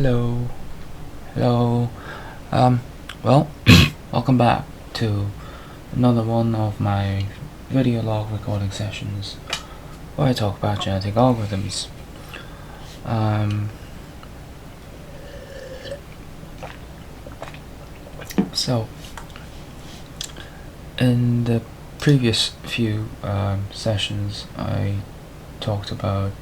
Hello. Hello. Well, welcome back to another one of my video log recording sessions where I talk about genetic algorithms. So, in the previous few sessions, I talked about,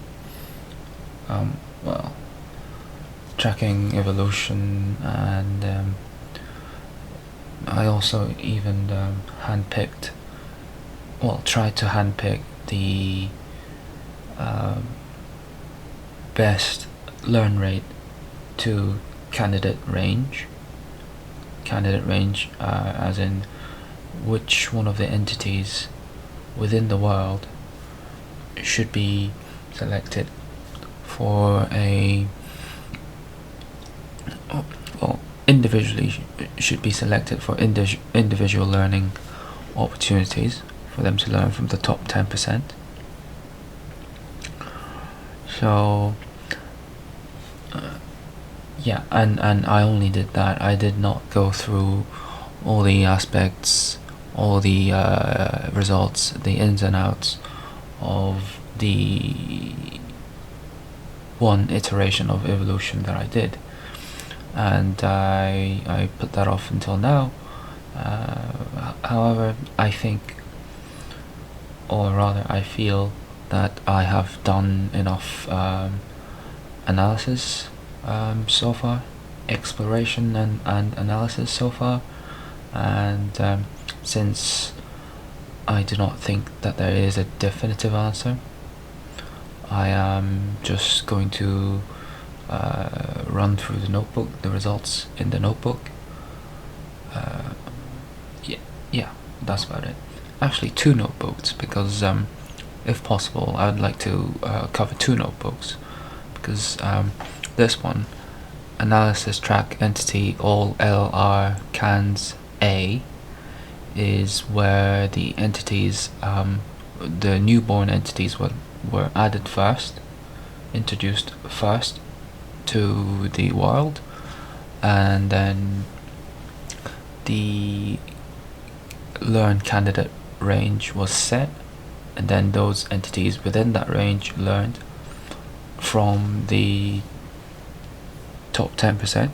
tracking evolution, and I also even tried to handpick the best learn rate to candidate range, as in which one of the entities within the world should be selected for individually should be selected for individual learning opportunities for them to learn from the top 10%. So yeah, and I only did that. I did not go through all the aspects, all the results, the ins and outs of the one iteration of evolution that I did, and I put that off until now. However, I think, or rather I feel, that I have done enough analysis so far, exploration and analysis so far, and since I do not think that there is a definitive answer, I am just going to run through the notebook, the results in the notebook. Yeah, that's about it. Actually, 2 notebooks, because if possible, I would like to cover 2 notebooks, because this one, analysis track entity all LR cans A, is where the entities, the newborn entities were added first, introduced first to the world, and then the learn candidate range was set, and then those entities within that range learned from the top 10%.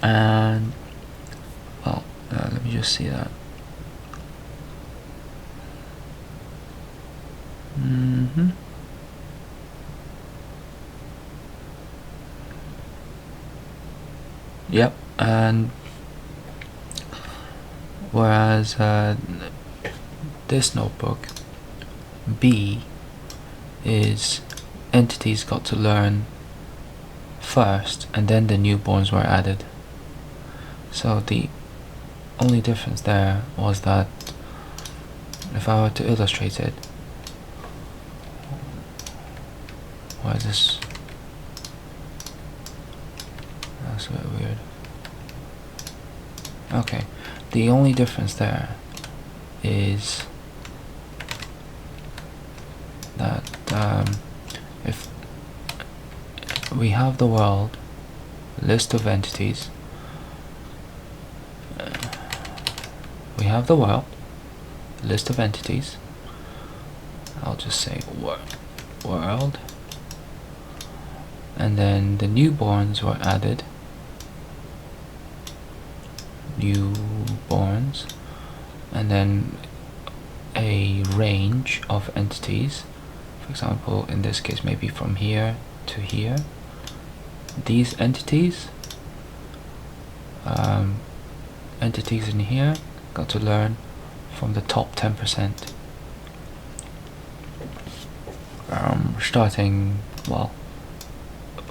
And let me just see that. Yep, and whereas this notebook, B, is entities got to learn first and then the newborns were added. So the only difference there was that, if I were to illustrate it, why is this? That's a bit weird. Okay, the only difference there is that if we have the world list of entities, I'll just say world, and then the newborns were added, and then a range of entities. For example, in this case, maybe from here to here. These entities in here got to learn from the top 10%, starting, well,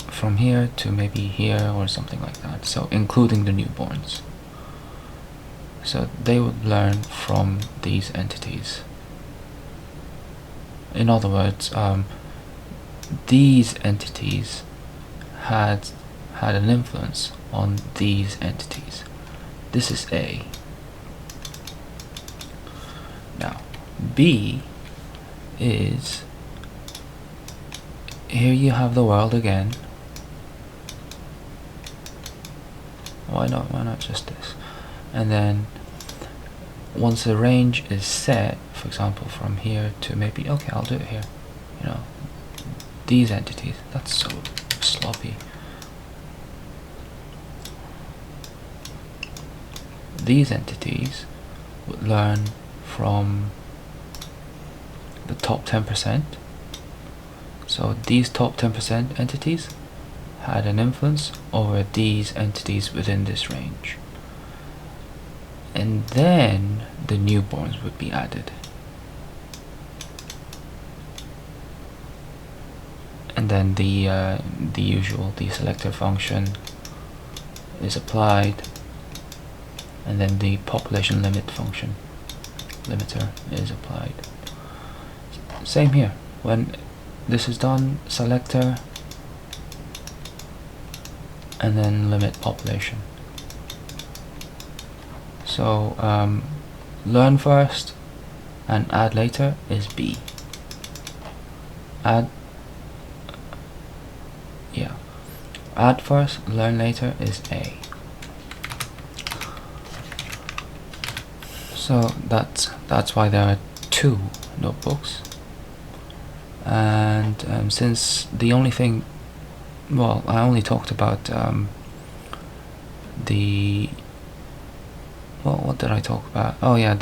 from here to maybe here or something like that, so including the newborns. So they would learn from these entities. In other words, these entities had an influence on these entities. This is A. Now, B is here you have the world again. Why not just this? And then once the range is set, for example from here to maybe, okay, I'll do it here, you know, these entities. That's so sloppy. These entities would learn from the top 10%. So these top 10% entities had an influence over these entities within this range. And then the newborns would be added. And then the usual deselector function is applied, and then the population limit function, limiter, is applied. Same here. When this is done, selector, and then limit population. So learn first and add later is B. Add first, learn later is A. So that's why there are 2 notebooks. And since the only thing, well, I only talked about what did I talk about? Oh yeah,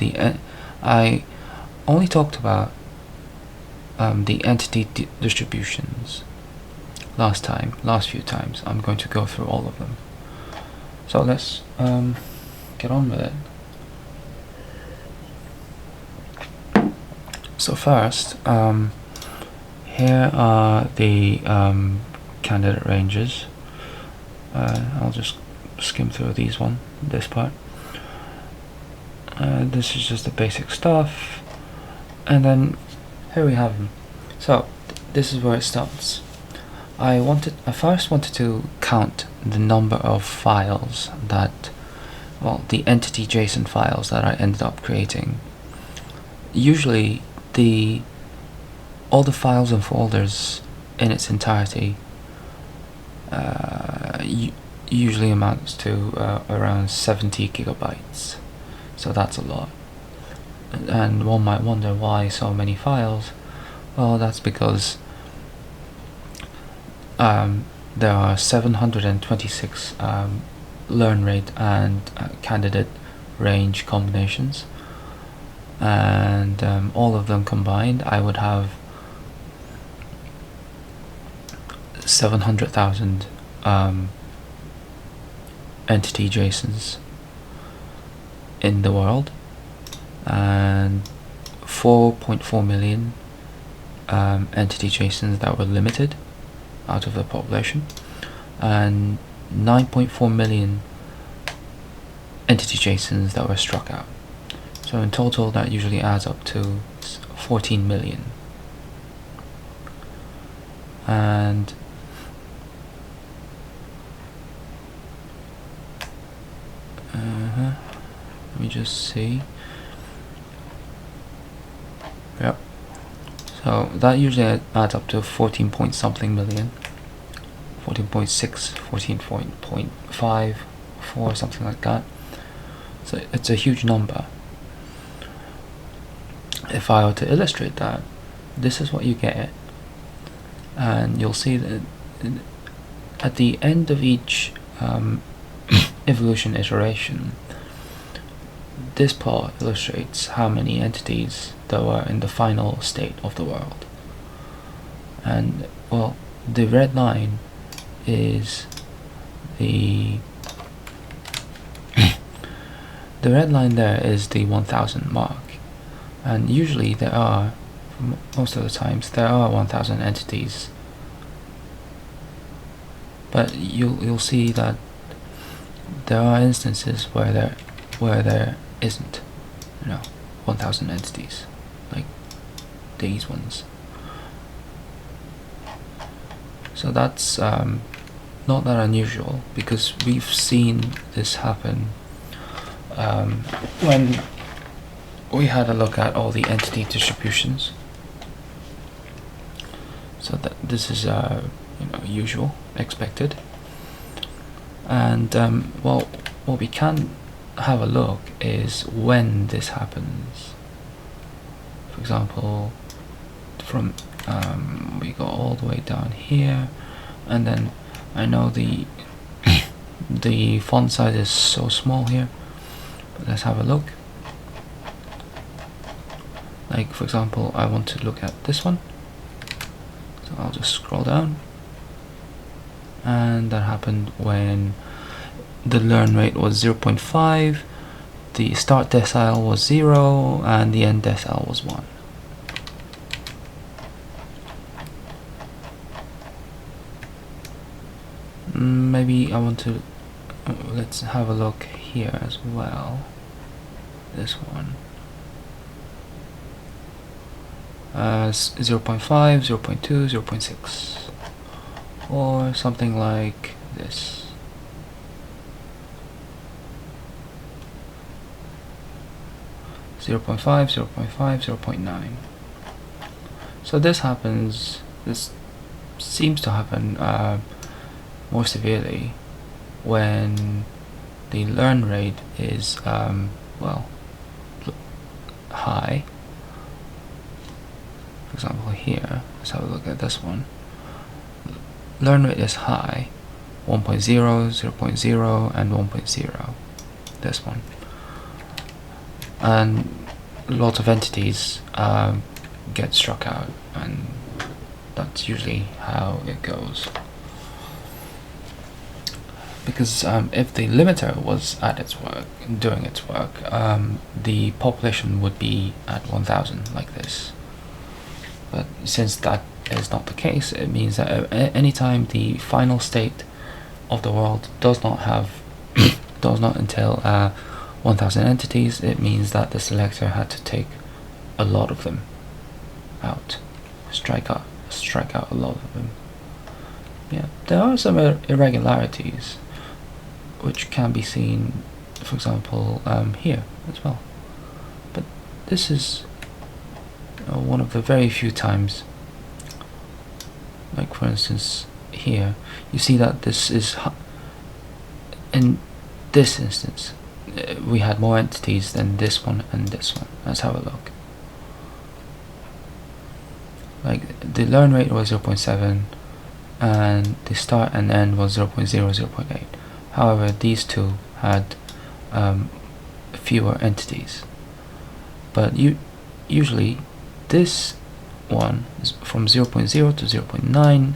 I only talked about the entity distributions last few times. I'm going to go through all of them. So let's get on with it. So first, here are the candidate ranges. I'll just skim through this part. This is just the basic stuff, and then here we have them. So this is where it starts. I first wanted to count the number of files that, well, the entity JSON files that I ended up creating. Usually all the files and folders in its entirety usually amounts to around 70 gigabytes. So that's a lot. And one might wonder why so many files. Well, that's because there are 726 learn rate and candidate range combinations, and all of them combined I would have 700,000 entity JSONs in the world, and 4.4 million entity JSONs that were limited out of the population, and 9.4 million entity JSONs that were struck out. So in total that usually adds up to 14 million. And let me just see. Yep. So that usually adds up to 14 point something million, 14.6, 14.5, 4, something like that. So it's a huge number. If I were to illustrate that, this is what you get, and you'll see that at the end of each evolution iteration, this plot illustrates how many entities there were in the final state of the world. And well, the red line is the red line there is the 1000 mark, and usually there are, most of the times, there are 1000 entities, but you'll see that there are instances where there isn't, 1000 entities, like these ones. So that's not that unusual, because we've seen this happen when we had a look at all the entity distributions. So that this is usual, expected. And well, what we can have a look is when this happens. For example, from we go all the way down here, and then I know the the font size is so small here, but let's have a look. Like for example, I want to look at this one, so I'll just scroll down, and that happened when the learn rate was 0.5, the start decile was 0, and the end decile was 1. Maybe I want to let's have a look here as well. This one 0.5, 0.2, 0.6, or something like this. 0.5, 0.5, 0.9. So this happens, this seems to happen more severely when the learn rate is well, high. For example here, let's have a look at this one. Learn rate is high, 1.0, 0.0, and 1.0. This one. And lots of entities get struck out, and that's usually how it goes. Because if the limiter was at its work, doing its work, the population would be at 1000, like this. But since that is not the case, it means that anytime the final state of the world does not have, does not entail 1000 entities, it means that the selector had to take a lot of them out, strike out a lot of them. Yeah, there are some irregularities which can be seen, for example, here as well. But this is one of the very few times, like for instance here, you see that this is, in this instance, we had more entities than this one and this one. Let's have a look. Like the learn rate was 0.7 and the start and end was 0.0, 0.8. However, these two had fewer entities. But usually this one is from 0.0 to 0.9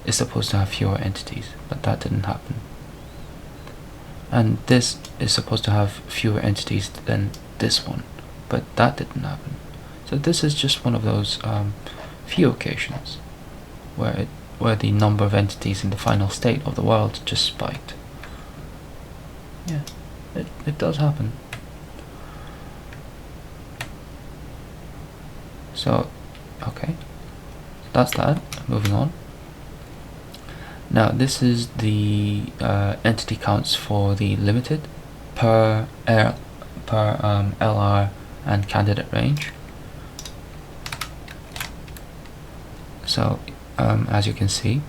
is supposed to have fewer entities, but that didn't happen. And this is supposed to have fewer entities than this one, but that didn't happen. So this is just one of those few occasions where the number of entities in the final state of the world just spiked. Yeah, it does happen. So, okay, that's that. Moving on. Now this is the entity counts for the limited per LR and candidate range. So as you can see,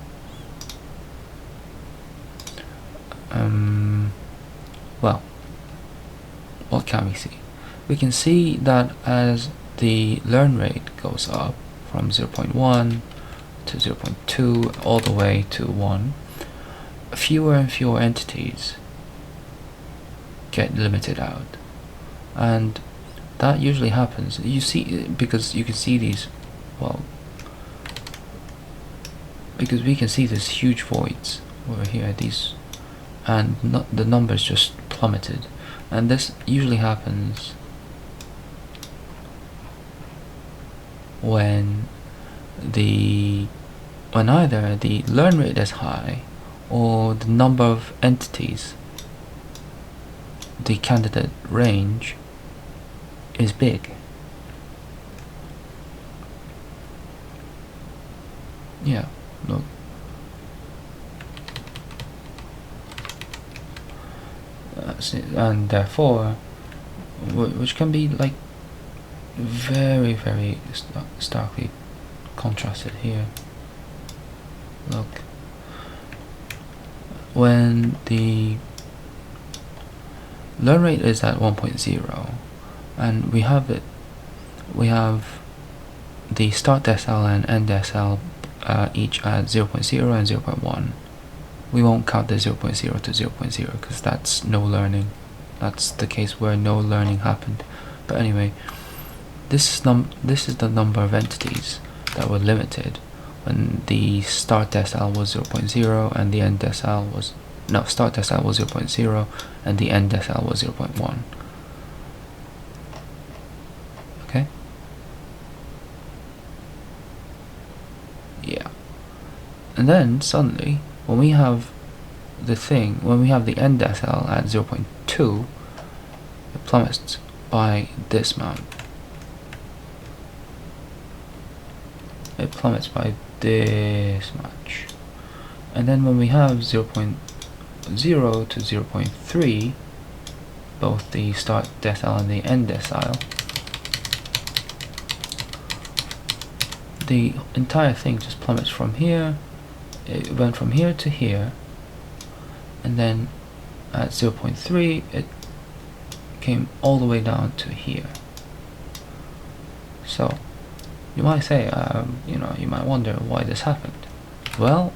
well, what can we see? We can see that as the learn rate goes up from 0.1 to 0.2 all the way to 1, fewer and fewer entities get limited out, and that usually happens. You see, because you can see these, well, because we can see these huge voids over here, these, and the numbers just plummeted, and this usually happens when either the learn rate is high or the number of entities, the candidate range, is big. Yeah, look. And therefore, which can be like very, very starkly contrasted here. look, when the learn rate is at 1.0 and we have the start decile and end decile each at 0.0 and 0.1. We won't count the 0.0 to 0.0 because that's no learning. That's the case where no learning happened. But anyway, this is the number of entities that were limited when the start decile was 0.0 and the end decile was start decile was 0.0 and the end decile was 0.1. Okay? Yeah. And then suddenly, when we have the end decile at 0.2, it plummets by this amount. It plummets by this much. And then when we have 0.0 to 0.3, both the start decile and the end decile, the entire thing just plummets from here. It went from here to here, and then at 0.3 it came all the way down to here. So you might say, you might wonder why this happened. Well,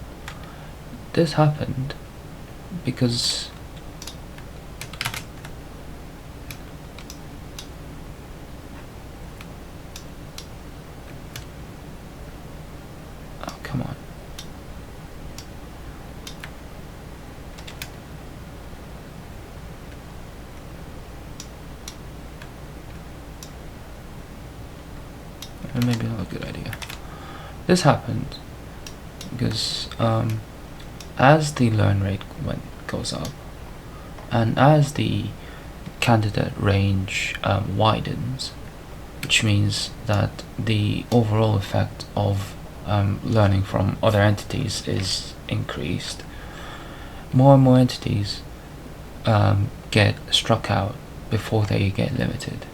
this happened because come on. Maybe not a good idea. This happened because as the learn rate goes up, and as the candidate range widens, which means that the overall effect of learning from other entities is increased, more and more entities get struck out before they get limited.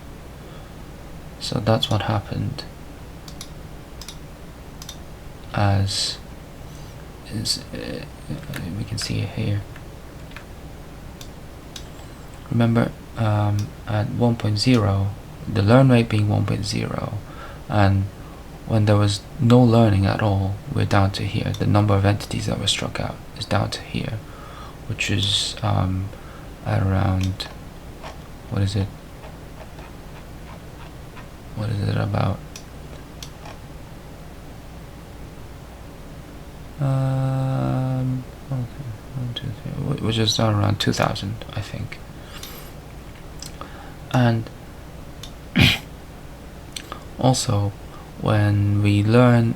So that's what happened. As we can see it here. Remember, at 1.0, the learn rate being 1.0, and when there was no learning at all, we're down to here. The number of entities that were struck out is down to here, which is at around, what is it about? Which is down around 2,000, I think. And also, when the learn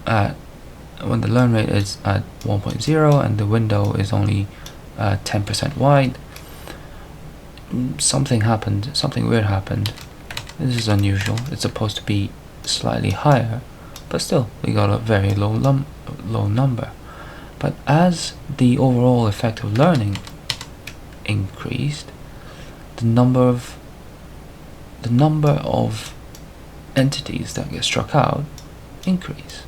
rate is at 1.0 and the window is only 10% wide, something weird happened. This is unusual. It's supposed to be slightly higher, but still we got a very low number. But as the overall effect of learning increased, the number of entities that get struck out increase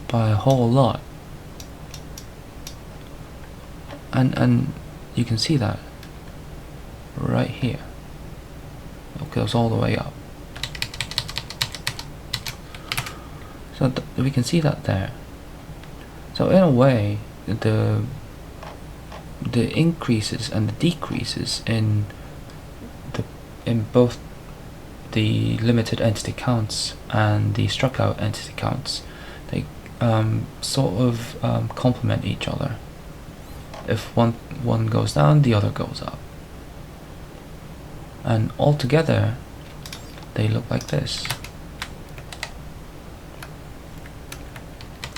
by a whole lot. And you can see that right here. It goes all the way up. So we can see that there. So in a way, the increases and the decreases in both the limited entity counts and the struck out entity counts, they sort of complement each other. If one goes down, the other goes up, and altogether they look like this.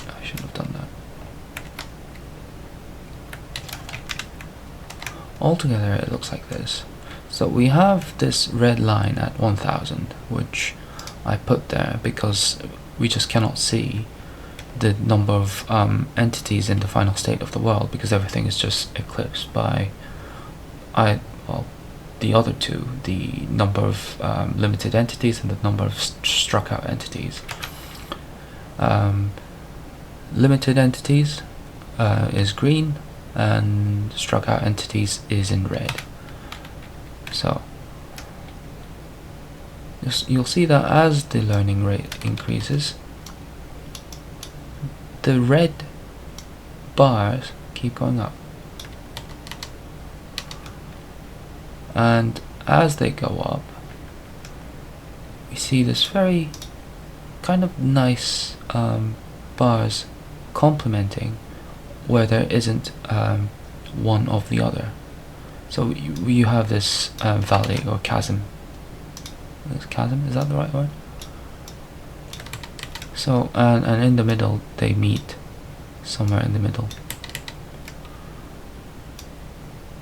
I should have done that. Altogether it looks like this. So we have this red line at 1000, which I put there because we just cannot see the number of entities in the final state of the world, because everything is just eclipsed by the other two, the number of limited entities and the number of struck out entities. limited entities is green, and struck out entities is in red. So you'll see that as the learning rate increases, the red bars keep going up, and as they go up, we see this very kind of nice bars complementing where there isn't one of the other. So you have this valley or chasm. Chasm, is that the right word? So and in the middle they meet somewhere in the middle.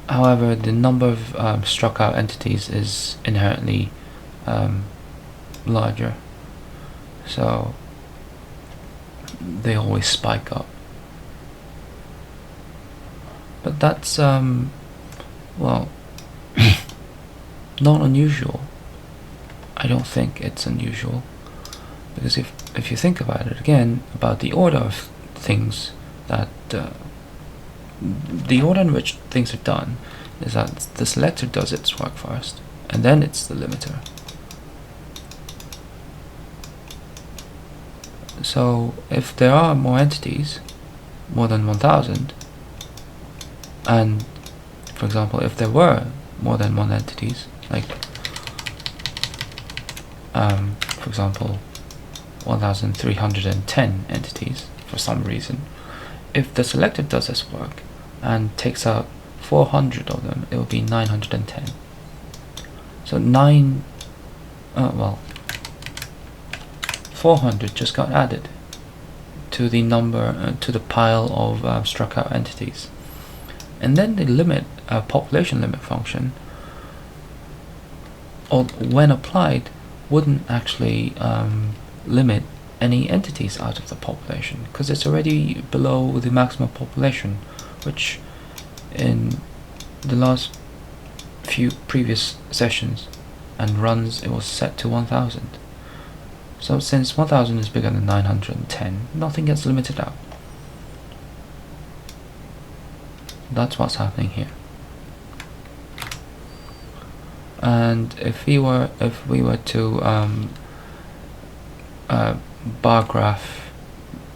However, the number of struck out entities is inherently larger, so they always spike up. But that's well, not unusual. I don't think it's unusual, because if you think about it again, about the order of things, that the order in which things are done is that the selector does its work first, and then it's the limiter. So if there are more entities, more than 1000, and for example, if there were more than one entities, like for example 1310 entities for some reason, if the selector does this work and takes out 400 of them, it will be 910. So 400 just got added to the number, to the pile of struck out entities. And then the limit, population limit function, or when applied, wouldn't actually limit any entities out of the population, because it's already below the maximum population, which in the last few previous sessions and runs it was set to 1000. So since 1000 is bigger than 910, nothing gets limited out. That's what's happening here. And if we were to bar graph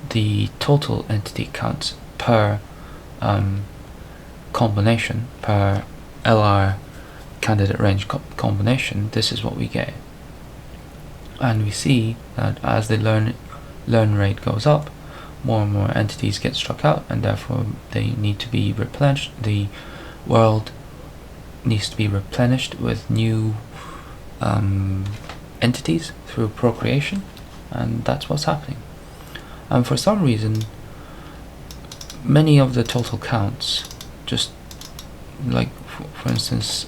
the total entity counts per combination, per LR candidate range combination, this is what we get. And we see that as the learn rate goes up, more and more entities get struck out, and therefore they need to be replenished. The world needs to be replenished with new entities through procreation, and that's what's happening. And for some reason, many of the total counts, just like for instance,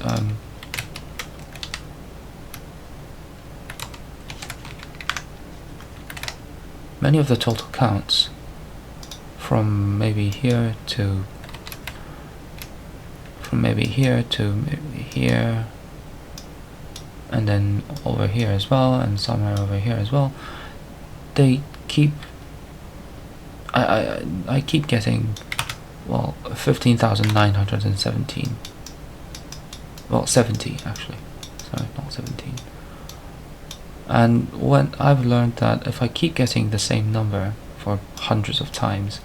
many of the total counts from maybe here to maybe here, and then over here as well, and somewhere over here as well, they keep I keep getting, well, 15,917. Well, 70 actually. Sorry, not 17. And when I've learned that if I keep getting the same number for hundreds of times,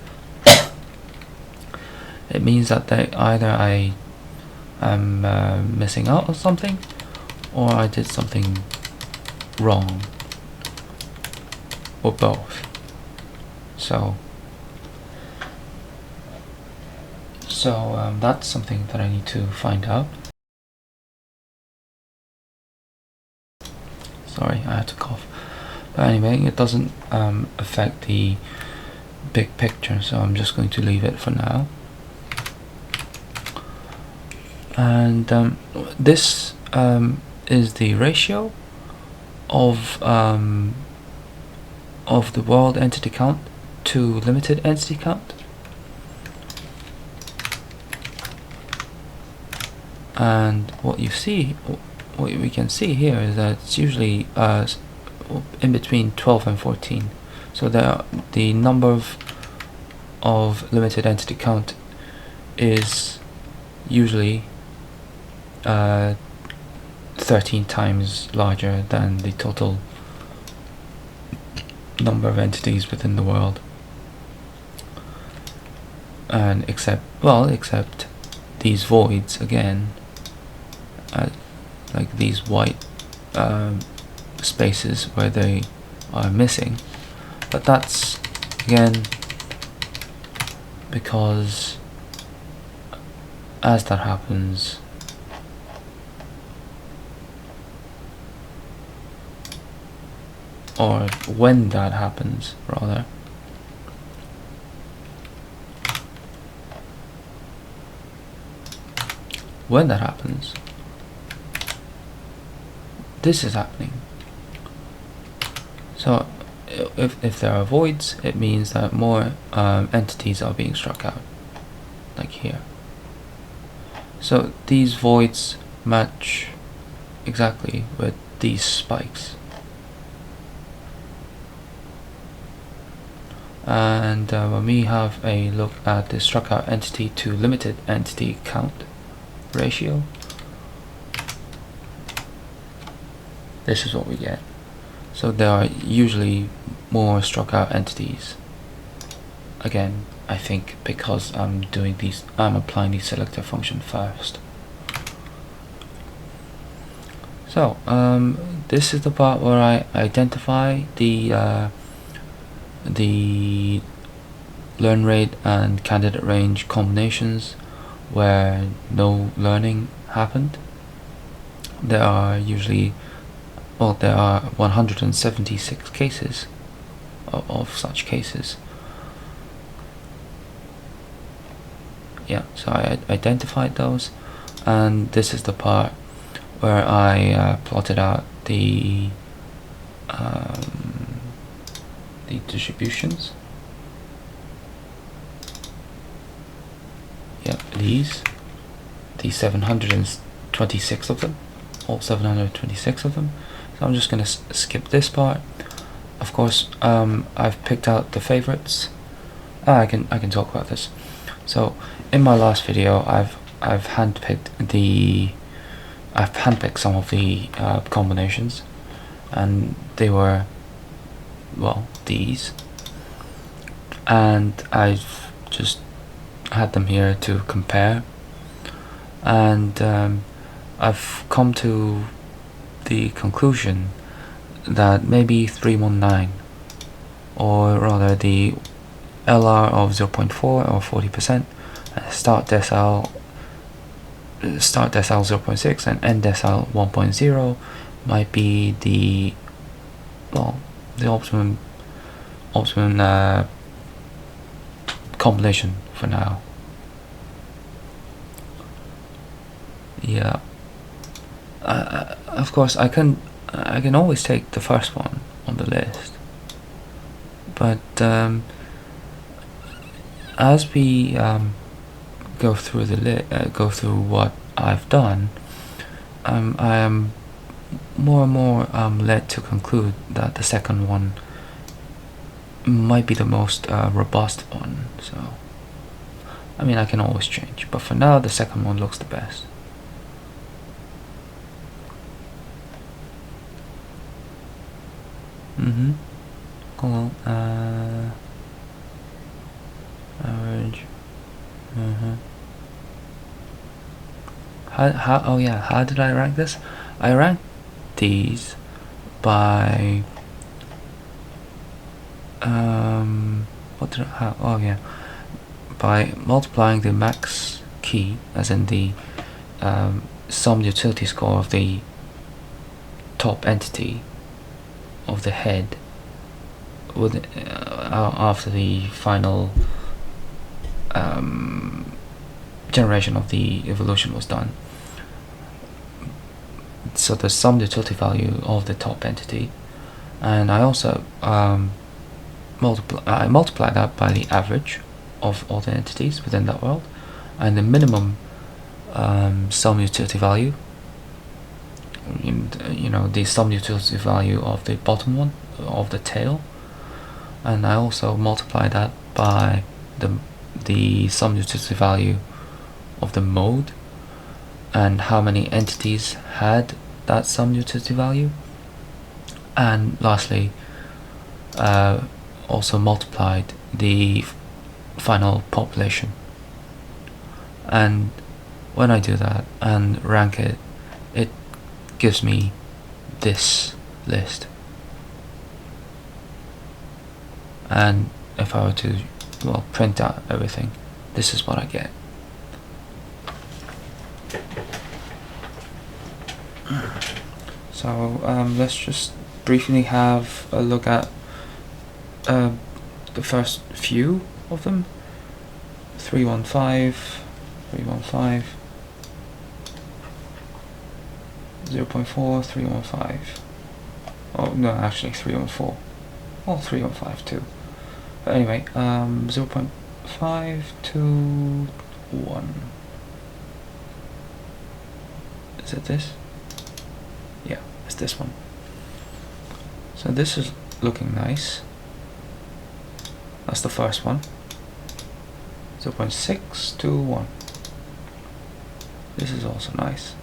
it means that either I am missing out on something, or I did something wrong, or both. So that's something that I need to find out. Sorry, I had to cough. But anyway, it doesn't affect the big picture, so I'm just going to leave it for now. And this is the ratio of the world entity count to limited entity count. And what we can see here is that it's usually in between 12 and 14. So the number of of limited entity count is usually 13 times larger than the total number of entities within the world. And except these voids again, like these white spaces where they are missing, but that's again because as that happens, or when that happens rather, when that happens, this is happening. So if there are voids, it means that more entities are being struck out, like here. So these voids match exactly with these spikes. And when we have a look at the struck out entity to limited entity count ratio, this is what we get. So there are usually more struck out entities. Again, I think because I'm applying the selector function first. So this is the part where I identify the learn rate and candidate range combinations where no learning happened. There are usually, well, there are 176 cases of such cases. Yeah, so I identified those, and this is the part where I plotted out the distributions. Yeah, these 726 of them, all 726 of them. So I'm just going to skip this part. Of course, I've picked out the favorites. I can talk about this. So in my last video, I've handpicked some of the combinations, and they were, well, these, and I've just had them here to compare, and I've come to the conclusion that maybe 319, or rather the LR of 0.4 or 40%, start decile 0.6 and end decile 1.0 might be the optimum combination for now. Yeah. Of course, I can always take the first one on the list, but as we go through what I've done, I am more and more led to conclude that the second one might be the most robust one. So, I mean, I can always change, but for now, the second one looks the best. Hold on. Average. How did I rank this? I ranked these by by multiplying the max key, as in the sum utility score of the top entity of the head with after the final generation of the evolution was done. So the sum utility value of the top entity, and I also multiply that by the average of all the entities within that world, and the minimum sum utility value, the sum utility value of the bottom one, of the tail, and I also multiply that by the sum utility value of the mode and how many entities had that sum utility value, and lastly also multiplied the final population. And when I do that and rank it, it gives me this list. And if I were to, well, print out everything, this is what I get. So let's just briefly have a look at the first few of them. 315, 315, 0.4, 315. Oh no, actually 314. Well, 315 too. But anyway, 0.5 to 1. Is it this? Yeah, it's this one. So this is looking nice. That's the first one. 0.6 to 1. This is also nice.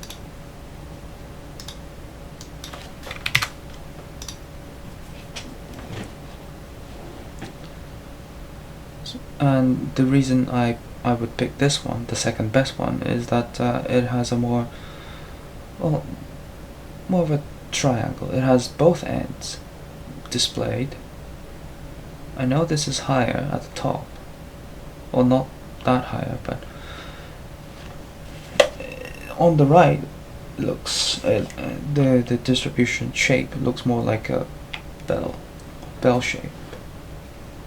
And the reason I would pick this one, the second best one, is that it has a more of a triangle. It has both ends displayed. I know this is higher at the top. Well, not that higher, but on the right looks the distribution shape looks more like a bell shape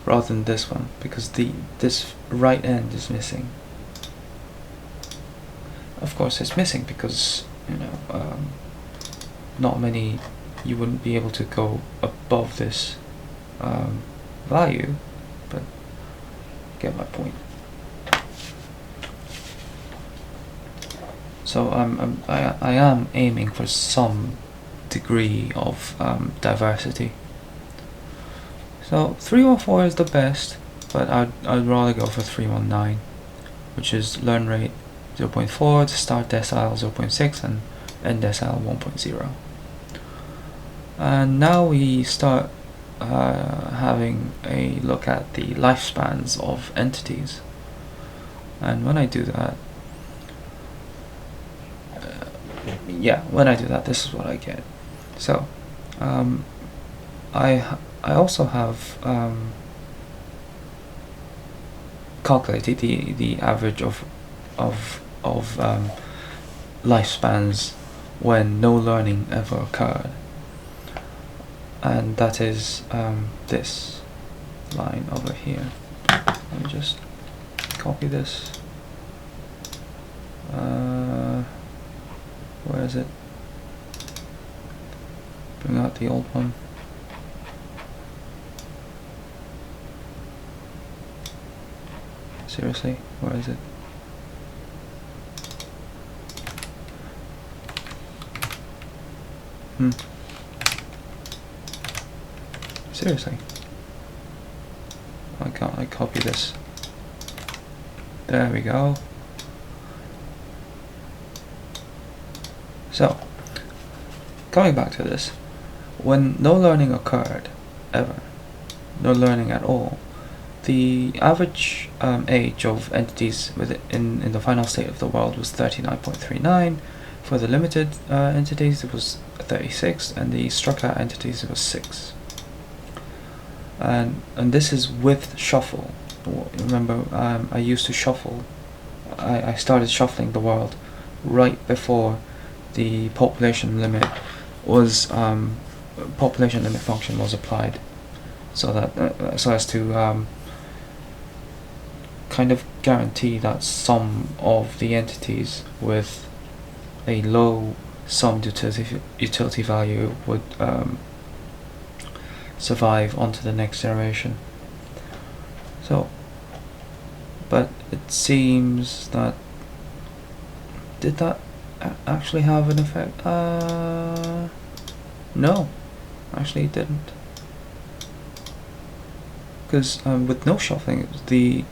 rather than this one, because this right end is missing. Of course it's missing because, you know, not many, you wouldn't be able to go above this value, but get my point. So I am aiming for some degree of diversity. So 314 is the best, but I'd rather go for 319, which is learn rate 0.4, the start decile 0.6, and end decile 1.0. And now we start having a look at the lifespans of entities. And when I do that, this is what I get. So I also have calculated the average of lifespans when no learning ever occurred, and that is this line over here. Let me just copy this. Where is it? Bring out the old one. Seriously, where is it? Seriously, why can't I copy this? There we go. So, coming back to this, when no learning occurred, ever, no learning at all, the average age of entities in the final state of the world was 39.39. For the limited entities it was 36, and the struck out entities it was 6. And this is with shuffle. Remember, I used to shuffle. I started shuffling the world right before the population limit function was applied, so that so as to kind of guarantee that some of the entities with a low sum utility value would survive onto the next generation. So, but it seems that, did that actually have an effect? No, actually it didn't, because with no shuffling, the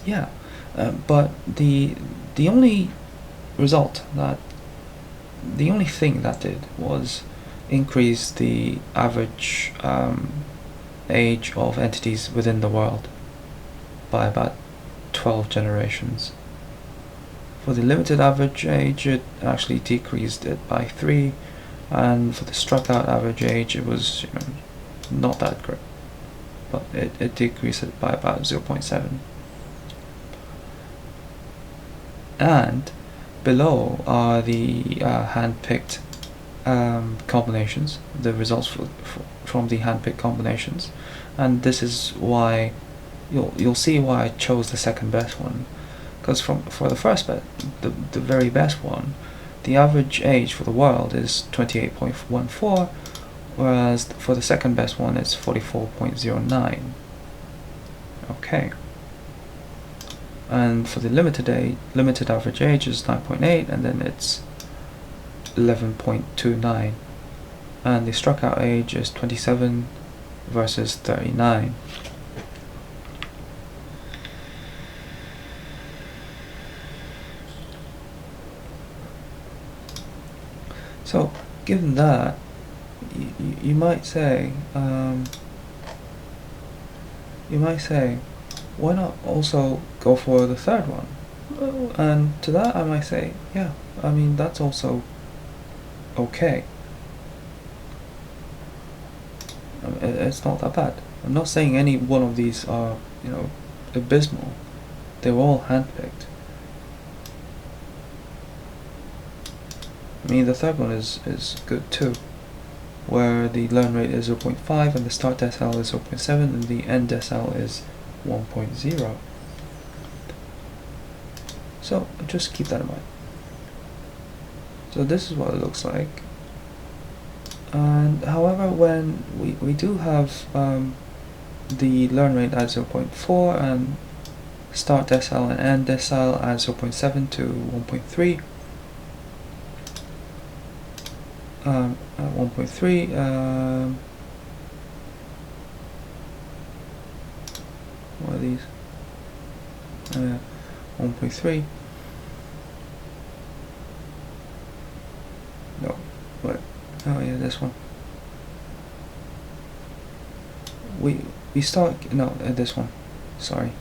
Yeah, but the only result that the only thing that did was increase the average age of entities within the world by about 12 generations. For the limited average age, it actually decreased it by 3, and for the struck out average age, it was not that great, but it decreased it by about 0.7. And below are the hand-picked combinations, the results from the hand-picked combinations, and this is why you'll see why I chose the second best one, because for the first bet, the very best one, the average age for the world is 28.14, whereas for the second best one it's 44.09. Okay. And for the limited average age is 9.8, and then it's 11.29, and the struck out age is 27 versus 39. So given that, you might say why not also go for the third one? And to that I might say, yeah, I mean, that's also okay. It's not that bad. I'm not saying any one of these are, abysmal. They're all handpicked. I mean, the third one is good too, where the learn rate is 0.5 and the start decile is 0.7 and the end decile is 1.0. So just keep that in mind. So this is what it looks like. And however, when we do have the learn rate at 0.4 and start decile and end decile at 0.7 to 1.3, at 1.3, what are these? 1.3. No, what? Oh yeah, this one. We start this one. Sorry,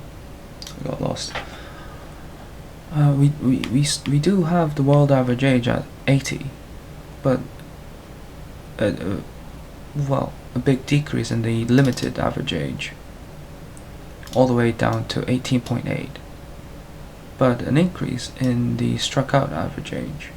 I got lost. We do have the world average age at 80, but well, a big decrease in the limited average age, all the way down to 18.8, but an increase in the struck out average age.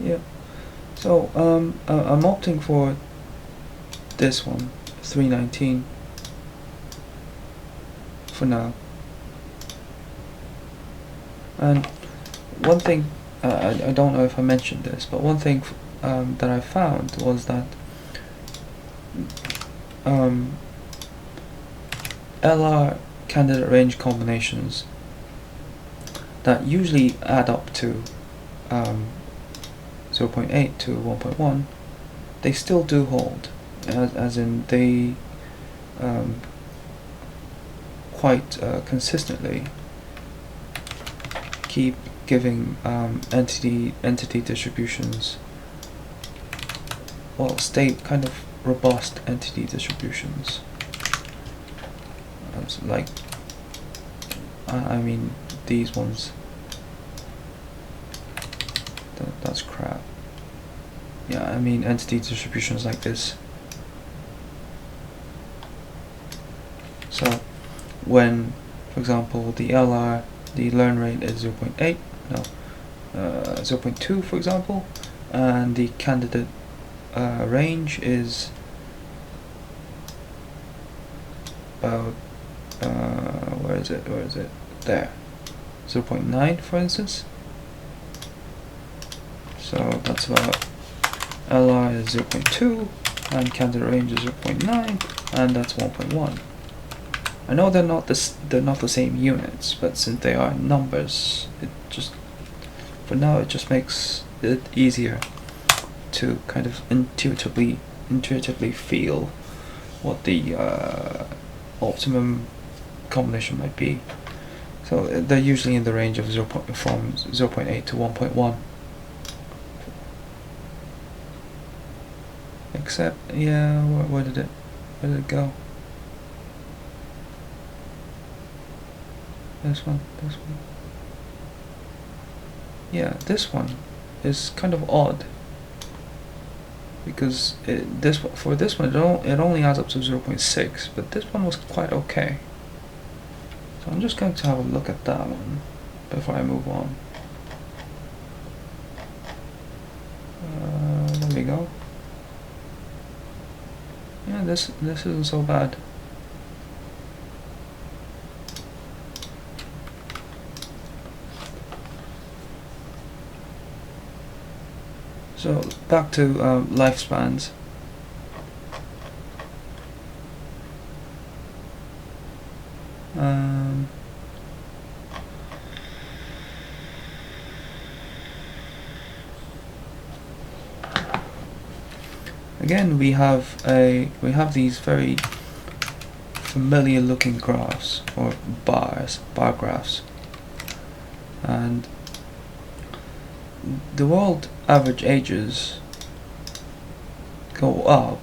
Yeah, so I'm opting for this one, 319, for now. And one thing, I don't know if I mentioned this, but one thing that I found was that LR candidate range combinations that usually add up to 0.8 to 1.1, they still do hold, as in they quite consistently keep giving entity distributions, well, stay kind of robust entity distributions. So like, I mean, these ones, that's crap. Yeah, I mean entity distributions like this. So when, for example, the LR, the learn rate is 0.8, 0.2 for example, and the candidate range is about, where is it, there, 0.9 for instance. So that's about, LR is 0.2 and candidate range is 0.9, and that's 1.1. I know they're not the same units, but since they are numbers, it just, for now, it just makes it easier to kind of intuitively feel what the optimum combination might be. So they're usually in the range of from 0.8 to 1.1. Except, yeah, where did it go? This one. Yeah, this one is kind of odd, because for this one it only adds up to 0.6, but this one was quite okay. So I'm just going to have a look at that one before I move on. There we go. Yeah, this isn't so bad. So back to lifespans. Again, we have these very familiar looking graphs, or bar graphs, and the world average ages go up,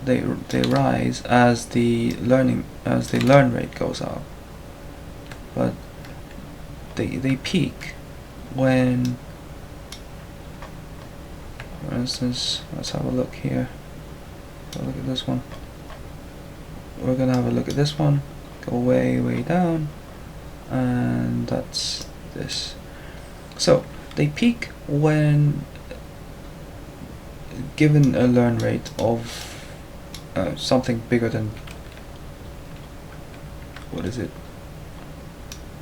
they rise as the learn rate goes up, but they peak when, for instance, let's have a look here. So look at this one. We're gonna have a look at this one, go way down, and that's this. So they peak when given a learn rate of something bigger than, what is it?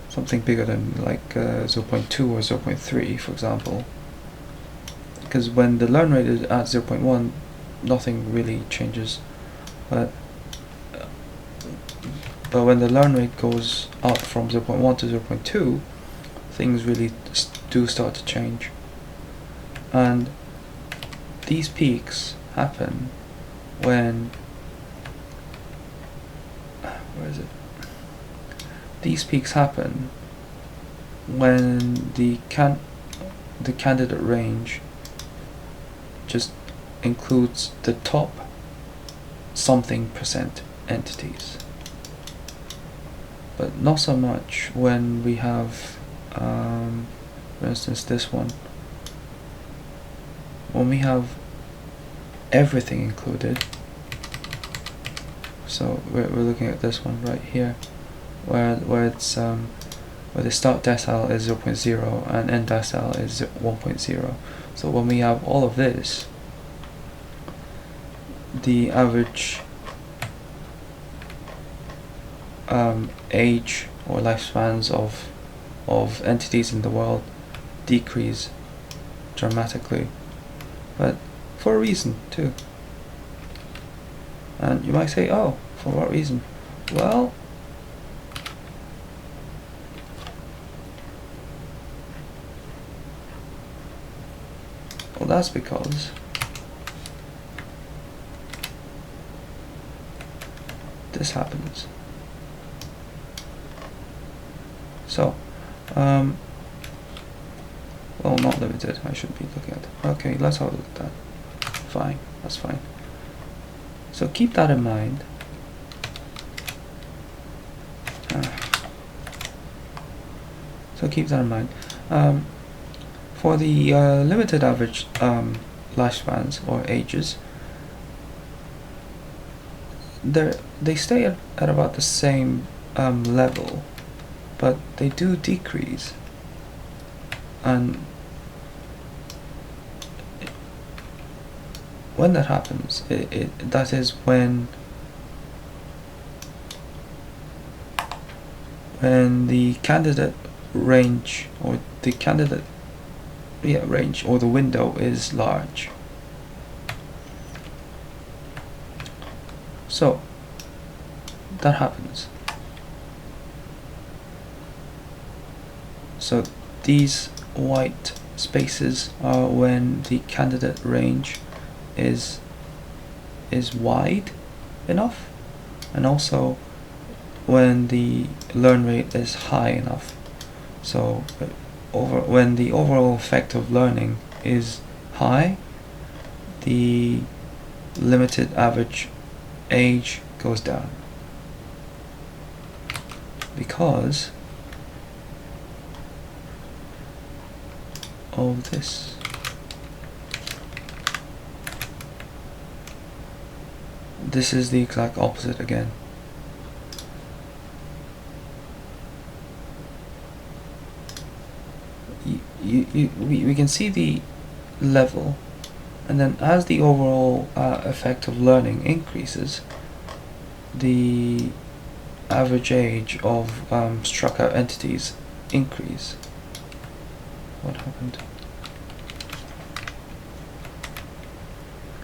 Something bigger than like 0.2 or 0.3, for example. Because when the learn rate is at 0.1, nothing really changes, but when the learn rate goes up from 0.1 to 0.2, things really do start to change. And these peaks happen when, where is it? These peaks happen when the candidate range just includes the top something percent entities, but not so much when we have, for instance, this one. When we have everything included, so we're looking at this one right here, where it's where the start decile is 0.0 and end decile is 1.0. So when we have all of this, the average age or lifespans of entities in the world decrease dramatically, but for a reason too. And you might say, oh, for what reason? Well, that's because this happens. So, well, not limited, I should be looking at. Okay, let's have a look at that. Fine, that's fine. So keep that in mind. For the limited average lifespans or ages, they stay at about the same level, but they do decrease. And when that happens, that is when the candidate range or the candidate range or the window is large. So that happens. So these white spaces are when the candidate range is wide enough, and also when the learn rate is high enough. So when the overall effect of learning is high, the limited average age goes down, because of this. This is the exact opposite again. We can see the level, and then as the overall effect of learning increases, the average age of struck out entities increase. What happened?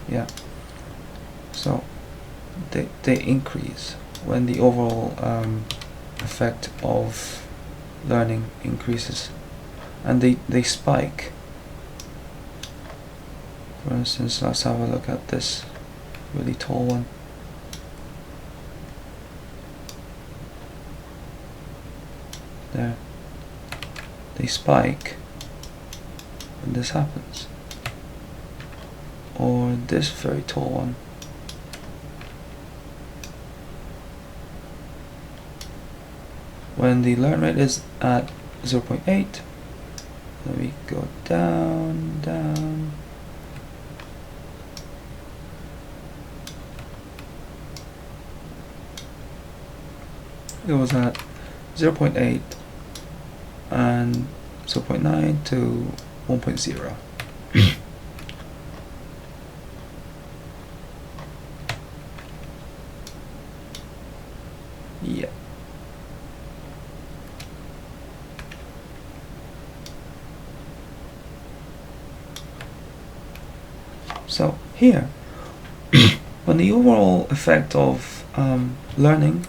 Yeah. So they increase when the overall effect of learning increases, and they spike. For instance, let's have a look at this really tall one. There. They spike when this happens. Or this very tall one. When the learn rate is at 0.8, then we go down, down. It was at 0.8 and 0.9 to 1.0. Yeah. So here, when the overall effect of learning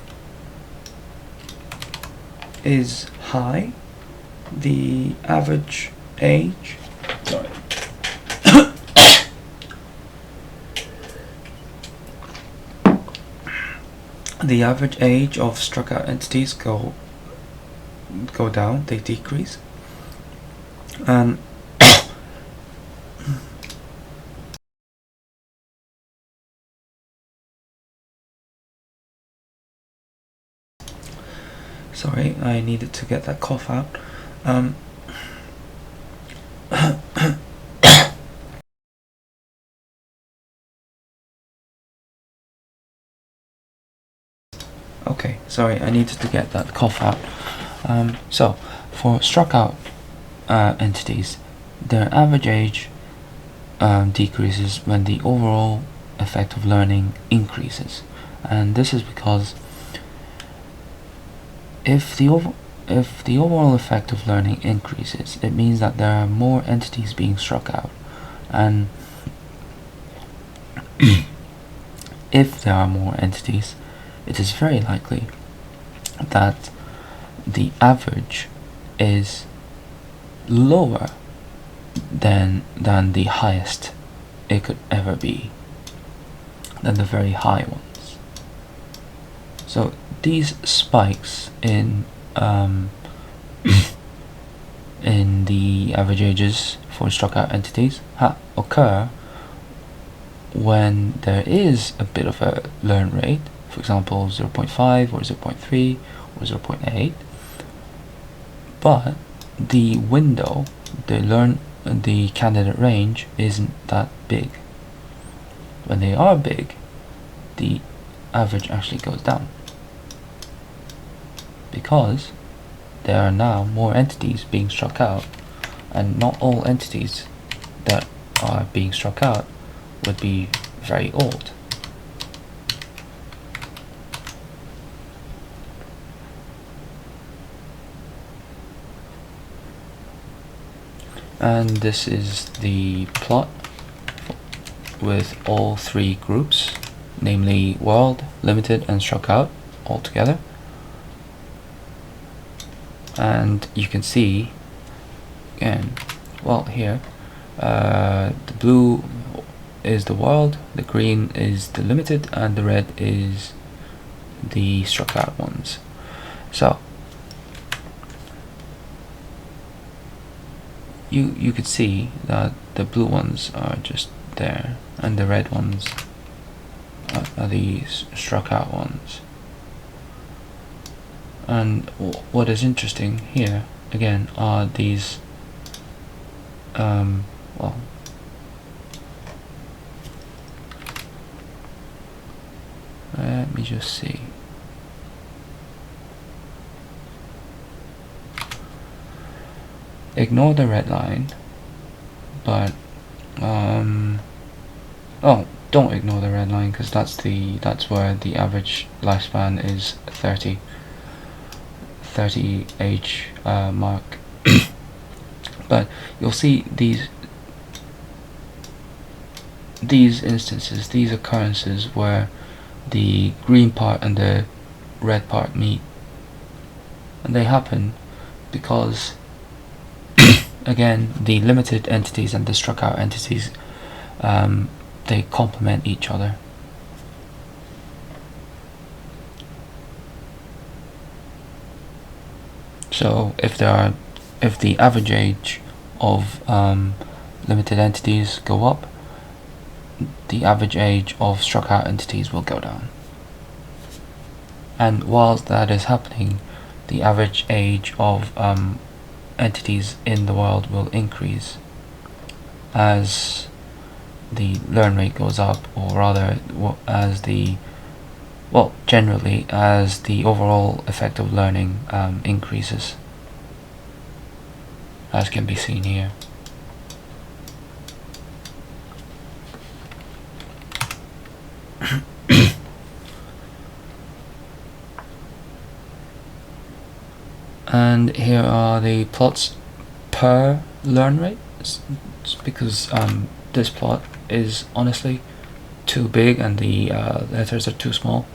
is high, the average age, sorry, the average age of struck out entities go down, they decrease, and sorry, I needed to get that cough out. Okay, sorry, I needed to get that cough out. So, for struck out entities, their average age decreases when the overall effect of learning increases, and this is because if the overall effect of learning increases, it means that there are more entities being struck out, and if there are more entities, it is very likely that the average is lower than the highest it could ever be, than the very high ones. So these spikes in in the average ages for struck out entities occur when there is a bit of a learn rate, for example 0.5 or 0.3 or 0.8, but the window, the candidate range isn't that big. When they are big, the average actually goes down, because there are now more entities being struck out, and not all entities that are being struck out would be very old. And this is the plot with all three groups, namely world, limited, and struck out all together. And you can see again, well, here the blue is the world, the green is the limited, and the red is the struck out ones. So you could see that the blue ones are just there, and the red ones are the struck out ones. And what is interesting here again are these well, let me just see. Ignore the red line, but oh, don't ignore the red line, because that's where the average lifespan is 30 age mark. But you'll see these instances, these occurrences where the green part and the red part meet, and they happen because again, the limited entities and the struck out entities, they complement each other. So if the average age of limited entities go up, the average age of struck out entities will go down. And whilst that is happening, the average age of entities in the world will increase as the learn rate goes up, or rather as generally as the overall effect of learning increases, as can be seen here. And here are the plots per learn rate. It's because this plot is honestly too big and the letters are too small.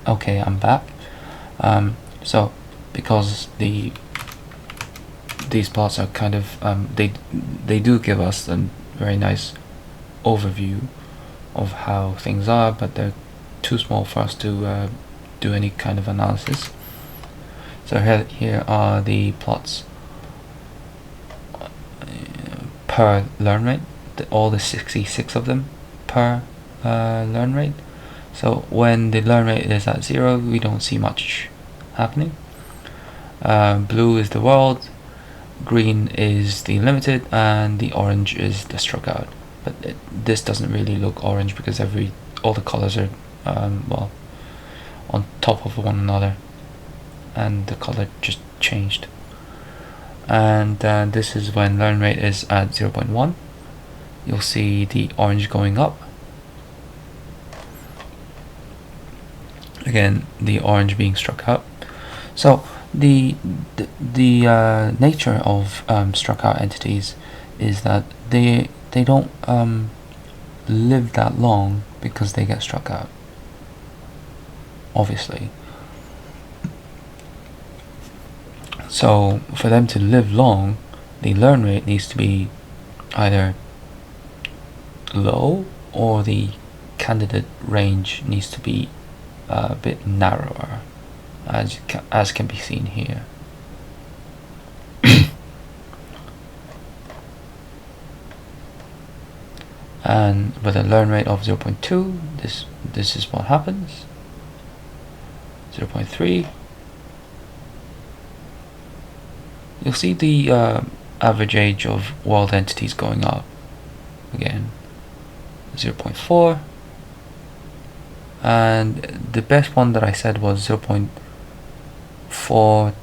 Okay, I'm back. So because these plots are kind of they do give us a very nice overview of how things are, but they're too small for us to do any kind of analysis. So here are the plots per learn rate, all the 66 of them per learn rate. So when the learn rate is at 0, we don't see much happening. Blue is the world, green is the limited, and the orange is the struck out. But this doesn't really look orange because all the colors are well, on top of one another, and the color just changed. And this is when learn rate is at 0.1. You'll see the orange going up. Again, the orange being struck out. So the nature of struck out entities is that they don't live that long because they get struck out, obviously. So for them to live long, the learn rate needs to be either low or the candidate range needs to be a bit narrower, as can be seen here. And with a learn rate of 0.2, this is what happens. 0.3, you'll see the average age of world entities going up again. 0.4, and the best one that I said was 0.4,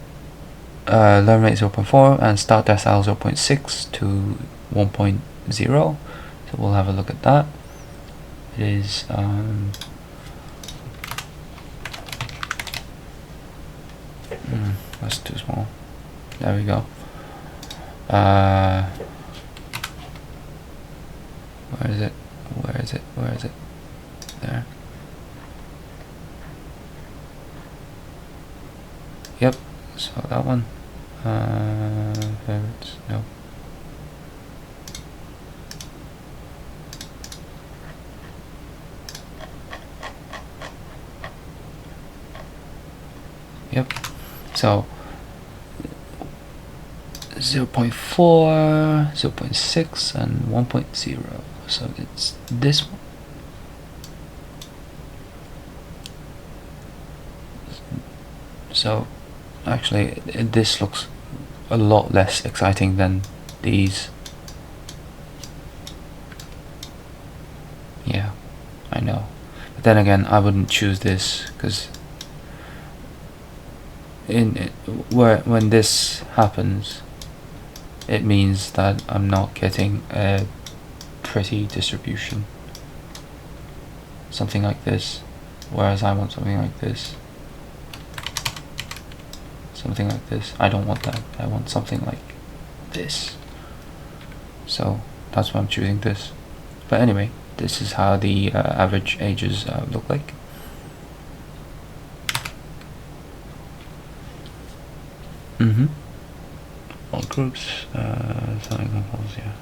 learn rate 0.4 and start decile 0.6 to 1.0. So we'll have a look at that. It is that's too small. There we go. Where is it? Where is it? Where is it? There. Yep. So that one. Favorites. No. Yep. So 0.4, 0.6 and 1.0. So it's this one. So actually this looks a lot less exciting than these. Yeah, I know. But then again, I wouldn't choose this because when this happens, it means that I'm not getting a pretty distribution. Something like this, whereas I want something like this. Something like this. I don't want that. I want something like this. So that's why I'm choosing this. But anyway, this is how the average ages look like. All groups, selling compose, yeah.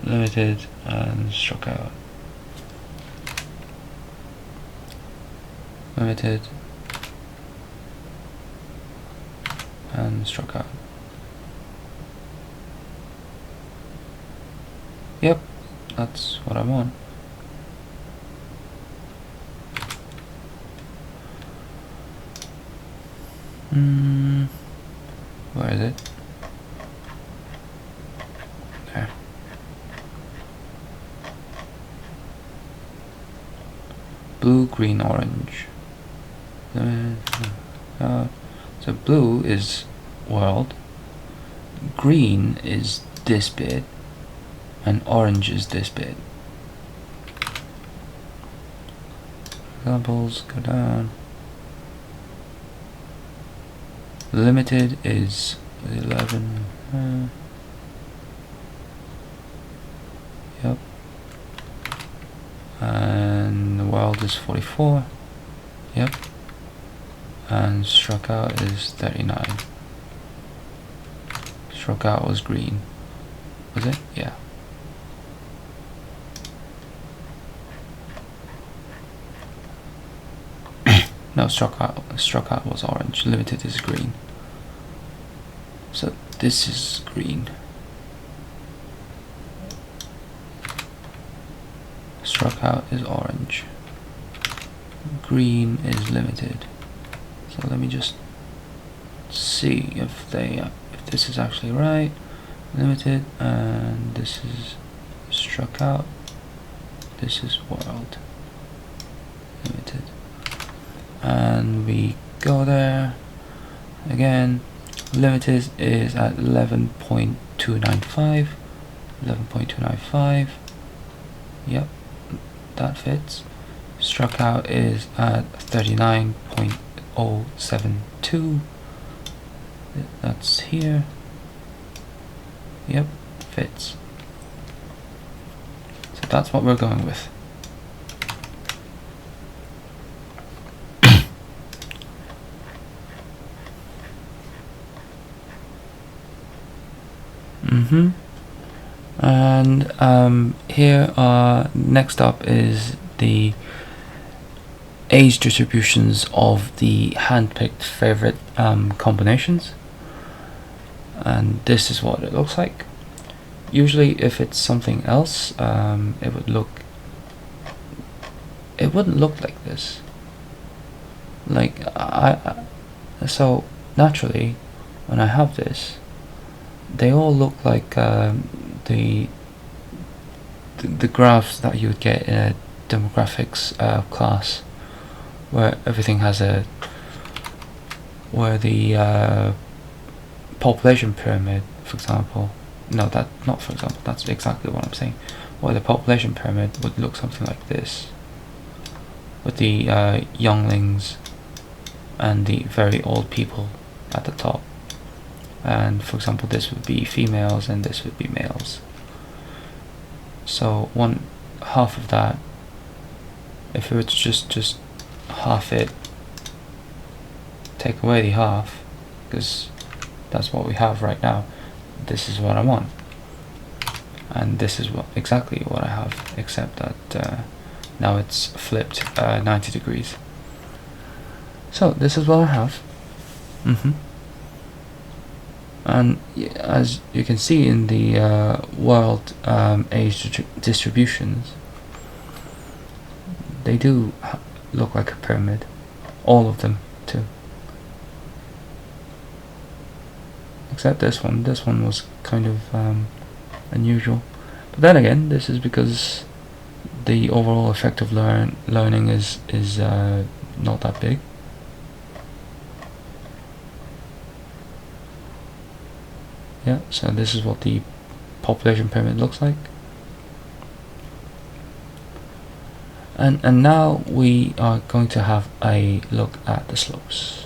Limited and struck out. Limited and struck out. Yep, that's what I want. Where is it? There. Blue, green, orange. So blue is world, green is this bit, and orange is this bit. Examples, go down. Limited is 11. Yep. And the world is 44. Yep. And struck out is 39. Struck out was green. Was it? Yeah. No, struck out was orange. Limited is green. So this is green. Struck out is orange. Green is limited. So let me just see if this is actually right. Limited, and this is struck out. This is world. Limited. And we go there again. Limited is at 11.295. 11.295. Yep, that fits. Struck out is at 39.072. That's here. Yep, fits. So that's what we're going with. And here next up is the age distributions of the hand-picked favorite combinations, and this is what it looks like. Usually if it's something else, it wouldn't look like this. Like so naturally when I have this, they all look like the the graphs that you would get in a demographics class, where everything has where the population pyramid, for example, no, that not for example, that's exactly what I'm saying, where the population pyramid would look something like this, with the younglings and the very old people at the top. And for example, this would be females and this would be males. So one half of that, if we were to just half it, take away the half, because that's what we have right now, this is what I want, and this is exactly what I have, except that now it's flipped 90 degrees. So this is what I have. And as you can see in the world age distributions, they do look like a pyramid, all of them too, except this one. This one was kind of unusual, but then again, this is because the overall effect of learning is not that big. Yeah, so this is what the population pyramid looks like. And now we are going to have a look at the slopes.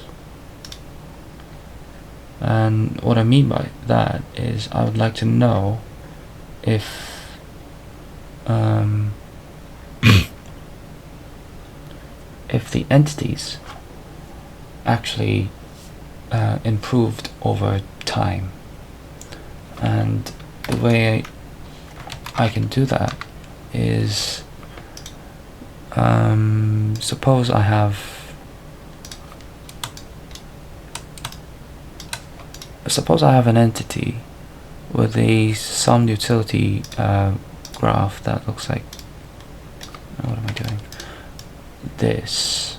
And what I mean by that is I would like to know if if the entities actually improved over time. And the way I can do that is, suppose I have an entity with a sum utility graph that looks like, what am I doing? This.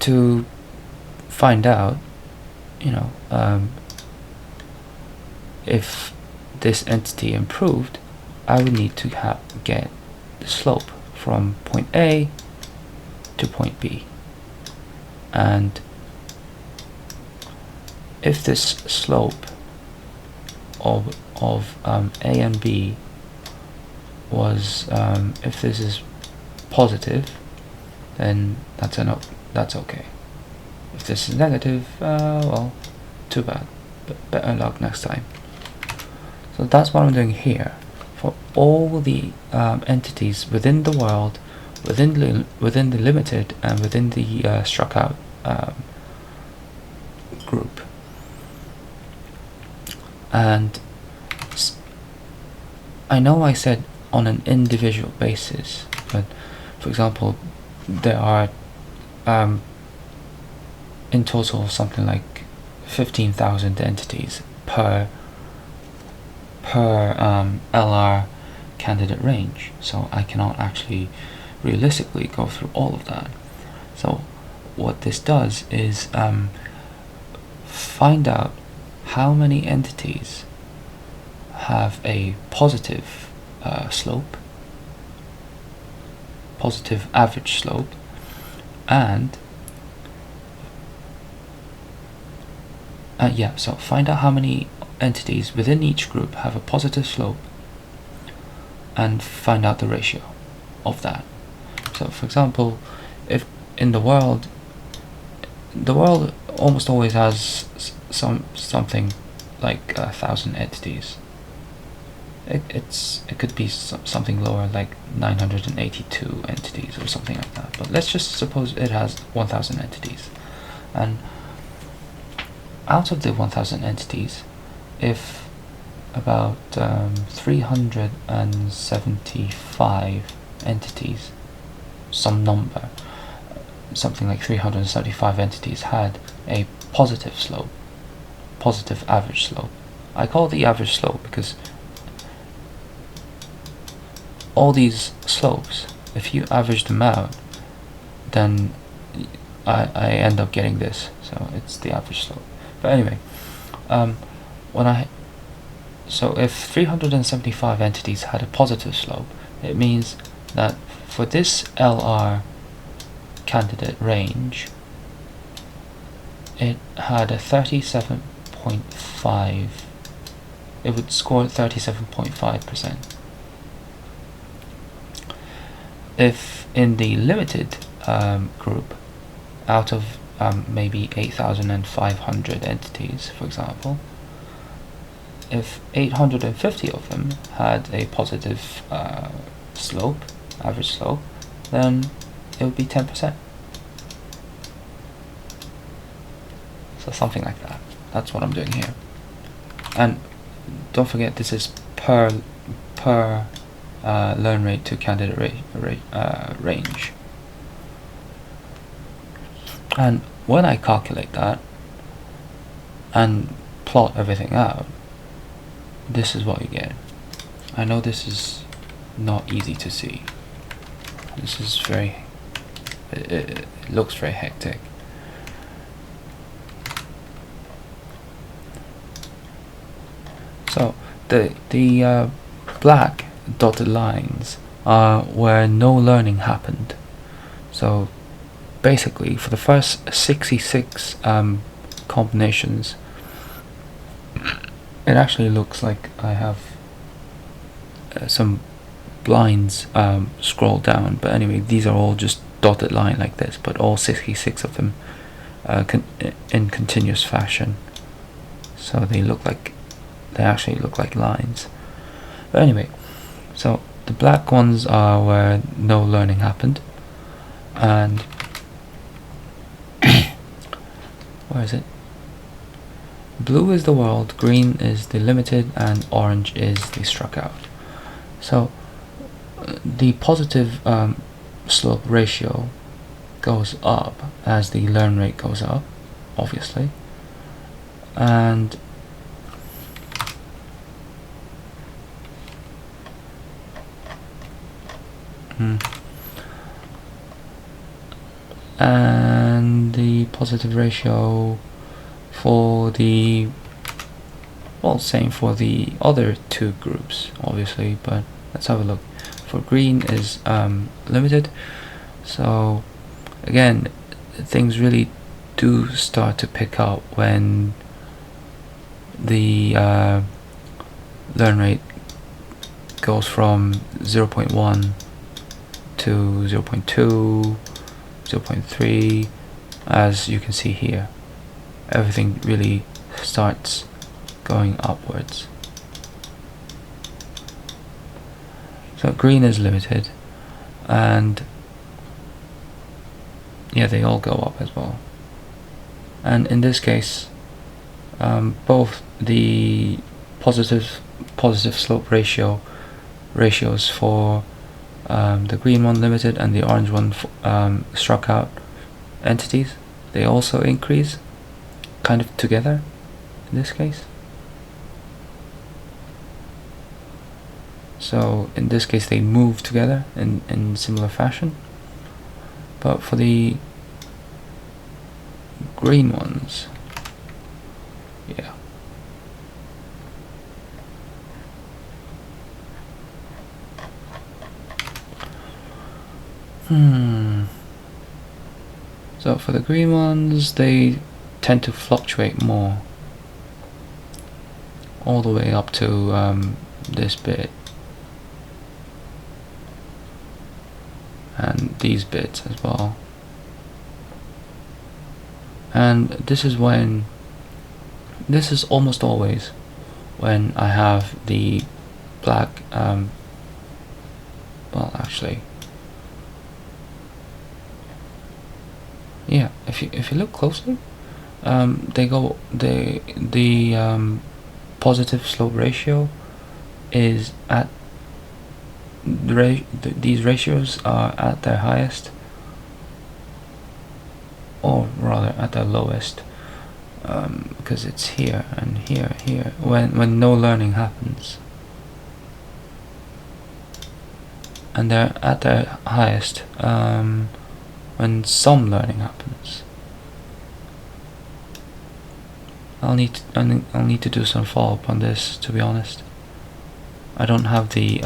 To find out, if this entity improved, I would need to get the slope from point A to point B. And if this slope of A and B was, if this is positive, then that's okay. If this is negative, well, too bad, but better luck next time. So that's what I'm doing here for all the entities within the world, within the limited, and within the struck out group. And I know I said on an individual basis, but for example, there are in total something like 15,000 entities per LR candidate range, so I cannot actually realistically go through all of that. So what this does is find out how many entities have a positive slope, positive average slope, and so find out how many entities within each group have a positive slope and find out the ratio of that. So for example, if in the world almost always has something like 1,000 entities. It could be something lower, like 982 entities or something like that, but let's just suppose it has 1,000 entities. And out of the 1,000 entities, if about 375 entities, some number, something like 375 entities had a positive slope, positive average slope. I call it the average slope because all these slopes, if you average them out, then I end up getting this, so it's the average slope. But anyway, So if 375 entities had a positive slope, it means that for this LR candidate range, it had a 37.5. It would score 37.5%. If in the limited group, out of maybe 8,500 entities, for example, if 850 of them had a positive slope, average slope, then it would be 10%. So something like that. That's what I'm doing here. And don't forget, this is per learn rate to candidate range. And when I calculate that and plot everything out, this is what you get. I know this is not easy to see. This is it looks very hectic. So the black dotted lines are where no learning happened. So basically, for the first 66 combinations, it actually looks like I have some lines scroll down, but anyway, these are all just dotted line like this, but all 66 of them in continuous fashion, so they actually look like lines. But anyway, so the black ones are where no learning happened, and where is it? Blue is the world, green is the limited, and orange is the struck out. So the positive slope ratio goes up as the learn rate goes up, obviously, and the positive ratio for the, well, same for the other two groups, obviously, but let's have a look. For green is limited, so again, things really do start to pick up when the learn rate goes from 0.1 to 0.2, 0.3, as you can see here. Everything really starts going upwards. So green is limited, and yeah, they all go up as well. And in this case, both the positive slope ratios for the green one limited and the orange one struck out entities, they also increase kind of together in this case. So in this case they move together in similar fashion, but for the green ones, yeah, so for the green ones, they tend to fluctuate more, all the way up to this bit and these bits as well. And this is almost always when I have the black, well, actually, yeah, if you look closely, the positive slope ratio is at these ratios are at their highest, or rather at their lowest, because it's here and here when no learning happens, and they're at their highest when some learning happens. I'll need to do some follow-up on this, to be honest. I don't have the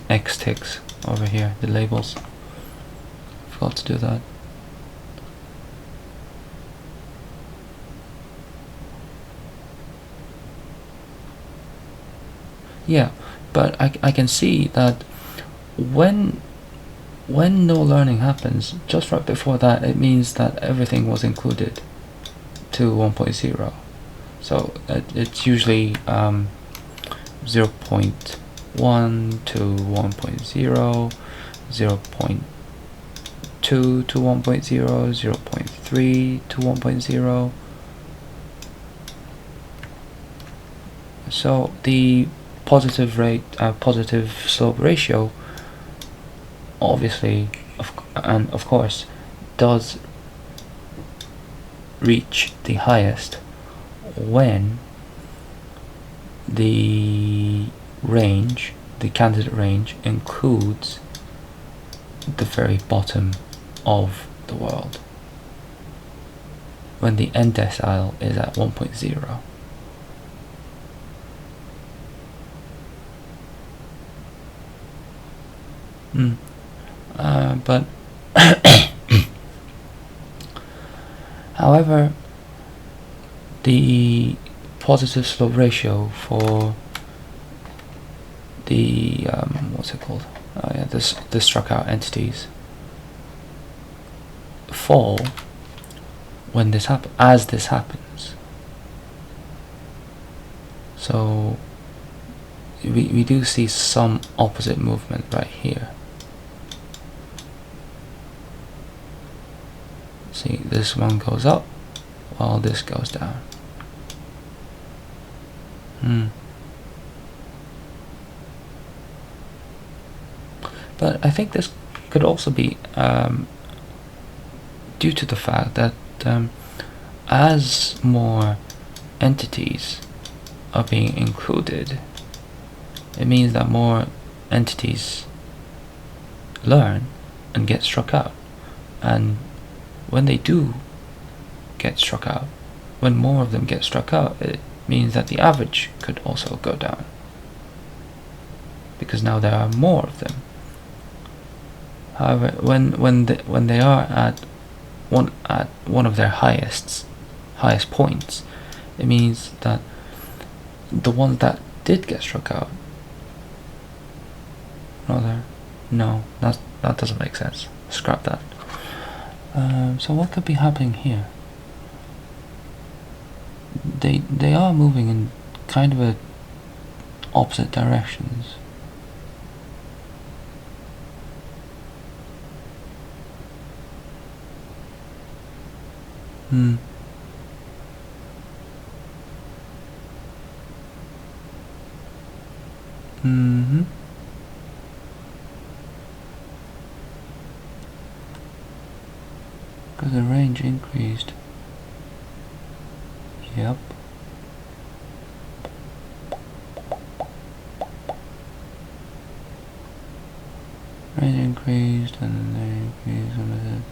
X ticks over here, the labels. Forgot to do that. Yeah, but I can see that when no learning happens, just right before that, it means that everything was included to 1.0. So it's usually 0.1 to 1.0, 0.2 to 1.0, 0.3 to 1.0. So the positive slope ratio, obviously, and of course, does reach the highest when the range, the candidate range, includes the very bottom of the world, when the end decile is at 1.0. But however, the positive slope ratio for the what's it called? The struck out entities fall when this happens. So we do see some opposite movement right here. See, this one goes up while this goes down. But I think this could also be due to the fact that as more entities are being included, it means that more entities learn and get struck out. And when they do get struck out, when more of them get struck out, it means that the average could also go down, because now there are more of them. However, when they are at one of their highest points, it means that the ones that did get struck out, no, that doesn't make sense. Scrap that. So what could be happening here? They are moving in kind of opposite directions. Because the range increased. Yep. Range increased and then they increased and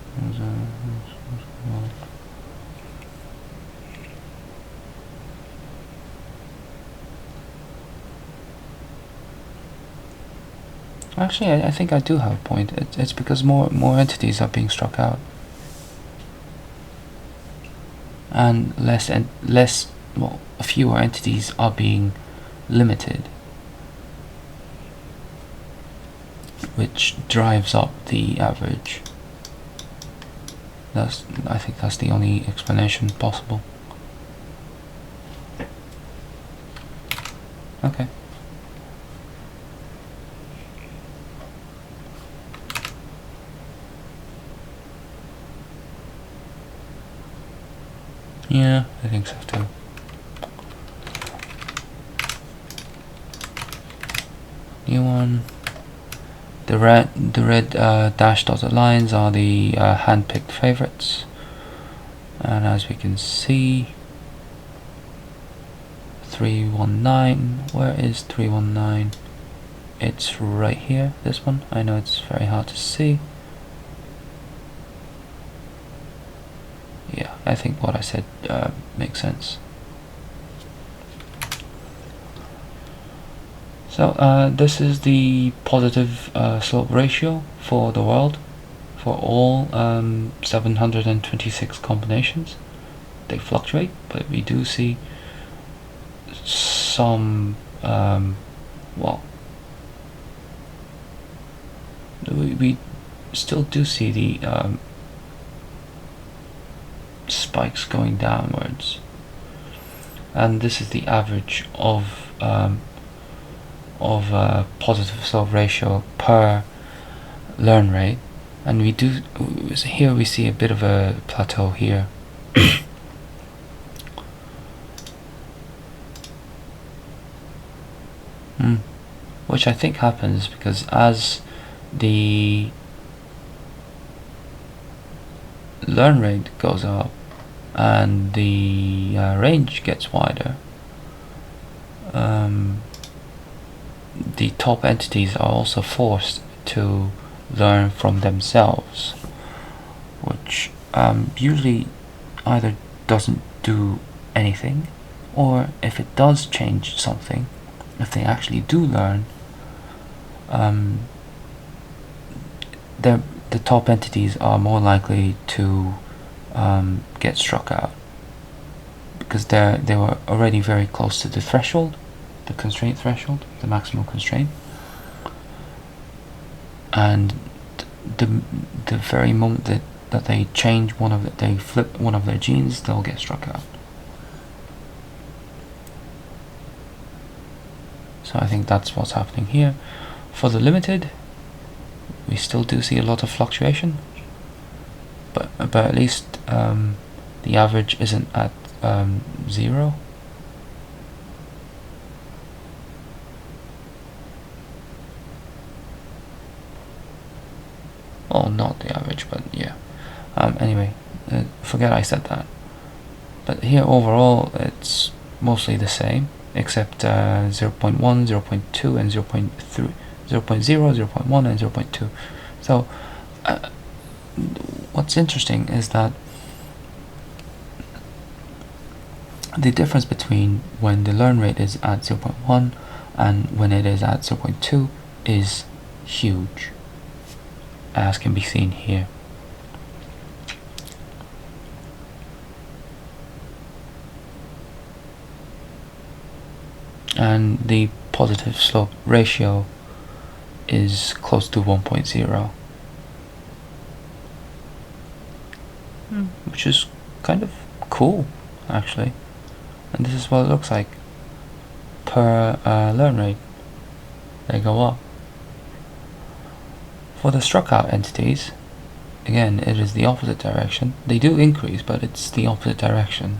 actually, I think I do have a point. It's because more entities are being struck out, and fewer entities are being limited, which drives up the average. I think that's the only explanation possible. Okay. Yeah, I think so too. New one. The red dashed dotted lines are the hand-picked favorites, and as we can see, 319. Where is 319? It's right here. This one. I know it's very hard to see. Yeah, I think what I said makes sense. So this is the positive slope ratio for the world, for all 726 combinations. They fluctuate, but we do see some, well, we still do see the spikes going downwards, and this is the average of positive slope ratio per learn rate, and we do here we see a bit of a plateau here. Which I think happens because as the learn rate goes up and the range gets wider, the top entities are also forced to learn from themselves, which usually either doesn't do anything, or if it does change something, if they actually do learn, the top entities are more likely to get struck out because they were already very close to the threshold, the constraint threshold, the maximum constraint, and the very moment that they change they flip one of their genes, they'll get struck out. So I think that's what's happening here. For the limited, we still do see a lot of fluctuation, but at least the average isn't at 0. Well, not the average, but yeah. Anyway, forget I said that. But here overall, it's mostly the same, except 0.1, 0.2, and 0.3, 0.0, 0.1, and 0.2. So, what's interesting is that the difference between when the learn rate is at 0.1 and when it is at 0.2 is huge, as can be seen here. And the positive slope ratio is close to 1.0, which is kind of cool, actually. And this is what it looks like per learn rate. They go up. For the struck out entities, again, it is the opposite direction. They do increase, but it's the opposite direction,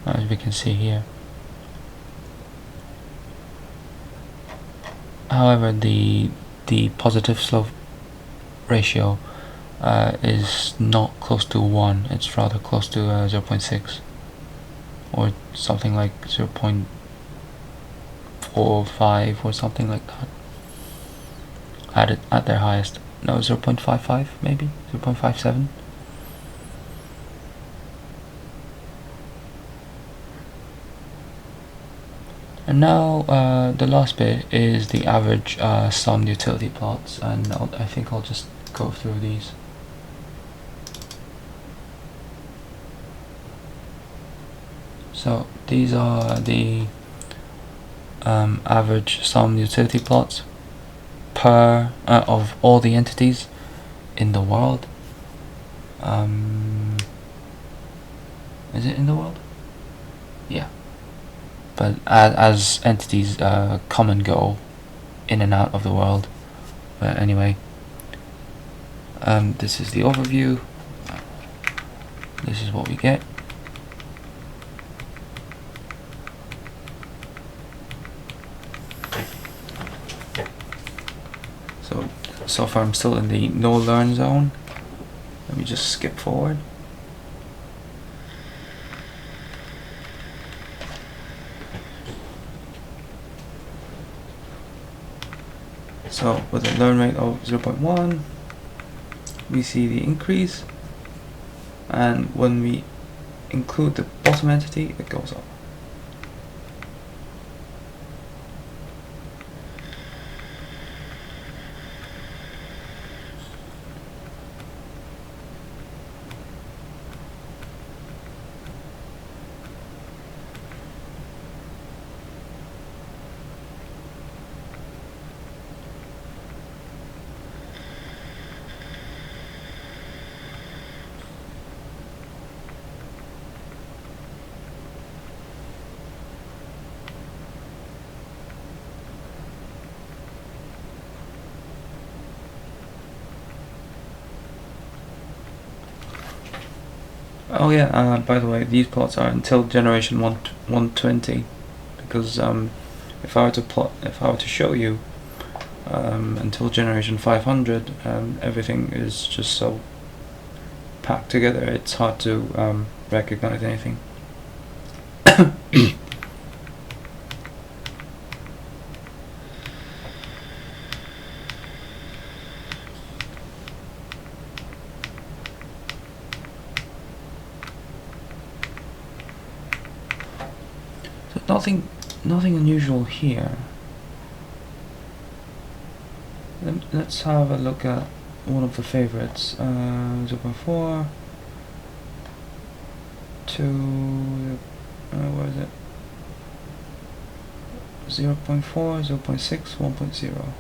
as we can see here. However, the positive slope ratio is not close to 1, it's rather close to 0.6 or something like 0.45 or something like that at their highest. No, 0.55 maybe, 0.57. And now the last bit is the average sum utility plots, and I think I'll just go through these. So these are the average sum utility plots per of all the entities in the world. Is it in the world? Yeah. But as entities come and go in and out of the world. But anyway, this is the overview. This is what we get. So far I'm still in the no learn zone. Let me just skip forward. So with a learn rate of 0.1, we see the increase, and when we include the bottom entity, it goes up. Oh yeah, by the way, these plots are until generation 120, because if I were to show you until generation 500, everything is just so packed together, it's hard to recognize anything. So nothing unusual here. Let's have a look at one of the favorites. 0.4 to where is it? 0.4, 0.6, 1.0.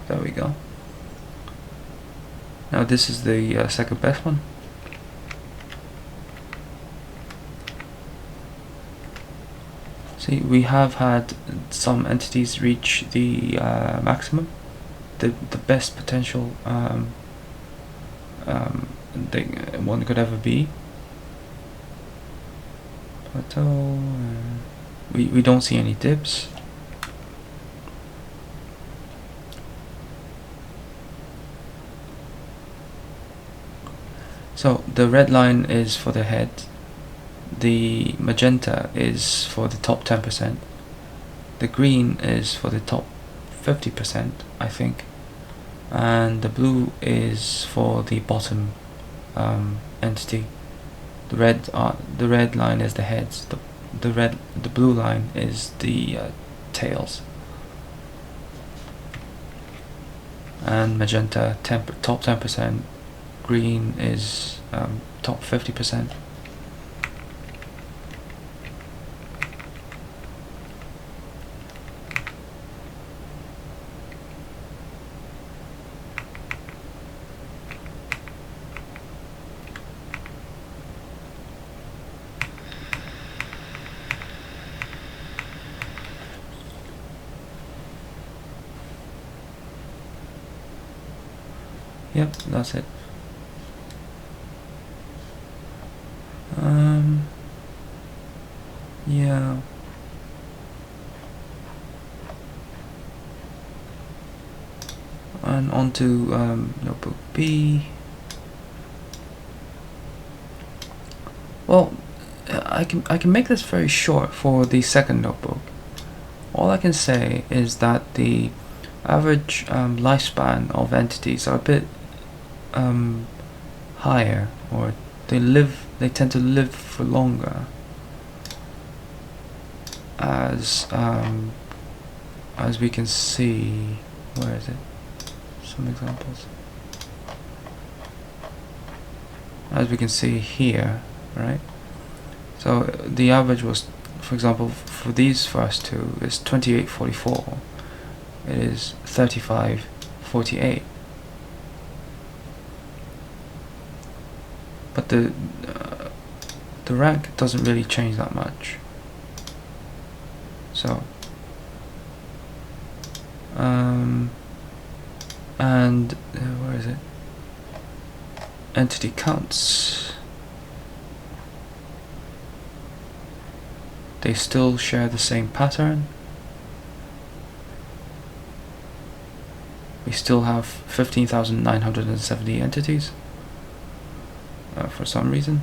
There we go. Now this is the second best one. See, we have had some entities reach the maximum, the best potential one could ever be. Plateau. We don't see any dips. So the red line is for the head, the magenta is for the top 10%, the green is for the top 50%, I think, and the blue is for the bottom entity. The red line is the heads, the blue line is the tails, and magenta top 10%, green is top 50%. Yep, that's it. Yeah. And on to notebook B. Well, I can make this very short for the second notebook. All I can say is that the average lifespan of entities are a bit higher, or they tend to live for longer, as we can see. Where is it? Some examples. As we can see here, right? So the average was, for example, for these first two is 2844. It is 3548. But the rank doesn't really change that much. So and where is it? Entity counts. They still share the same pattern. We still have 15,970 entities for some reason.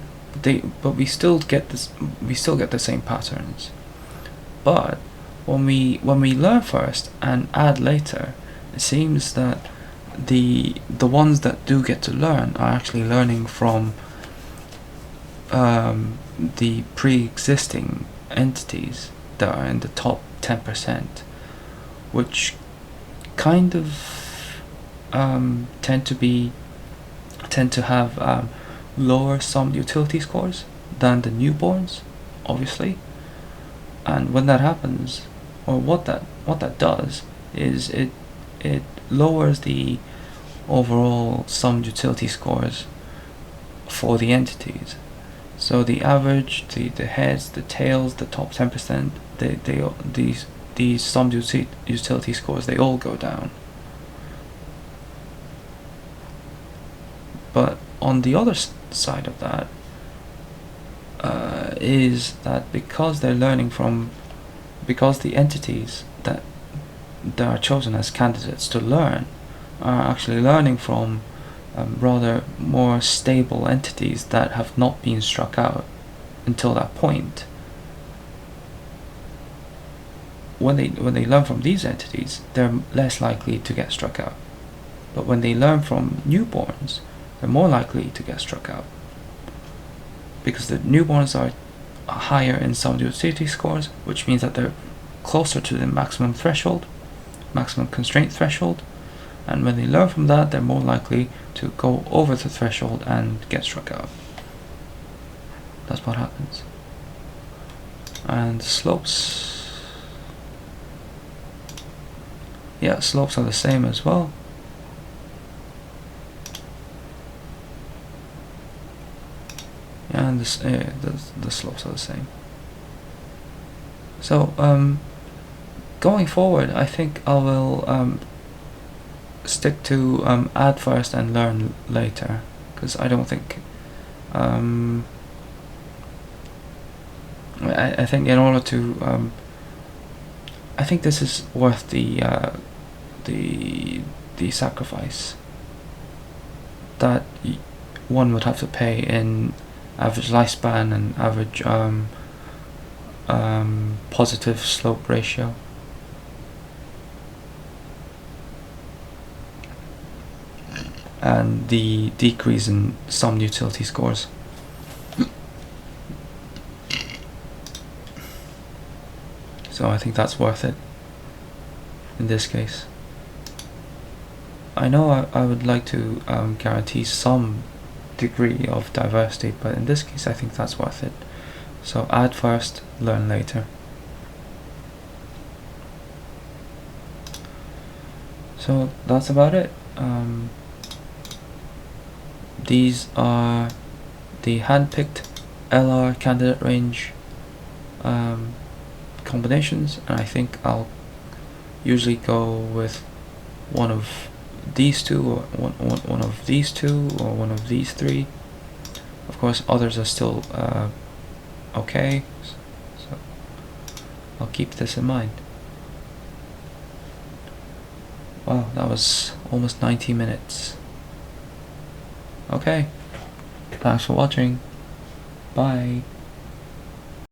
But we still get this. We still get the same patterns. But when we learn first and add later, it seems that the ones that do get to learn are actually learning from the pre-existing entities that are in the top 10%, which kind of tend to have lower sum utility scores than the newborns, obviously. And when that happens, or what that does is it lowers the overall sum utility scores for the entities. So the average, the heads, the tails, the top 10%, these sum utility scores, they all go down. But on the other side of that is that because they're learning from, because the entities that are chosen as candidates to learn are actually learning from rather more stable entities that have not been struck out until that point. When they learn from these entities, they're less likely to get struck out. But when they learn from newborns, they're more likely to get struck out, because the newborns are higher in sum utility scores, which means that they're closer to the maximum threshold, maximum constraint threshold, and when they learn from that, they're more likely to go over the threshold and get struck out. That's what happens. And slopes, yeah, slopes are the same as well. And the slopes are the same. So going forward, I think I will stick to add first and learn later, because I don't think I think in order to I think this is worth the sacrifice that one would have to pay in average lifespan and average positive slope ratio. And the decrease in sum utility scores. So I think that's worth it in this case. I know I would like to guarantee some degree of diversity, but in this case I think that's worth it. So add first, learn later. So that's about it. These are the handpicked LR candidate range combinations, and I think I'll usually go with one of these two, or one of these two, or one of these three. Of course, others are still okay, so I'll keep this in mind. Wow, that was almost 90 minutes. Okay, thanks for watching. Bye.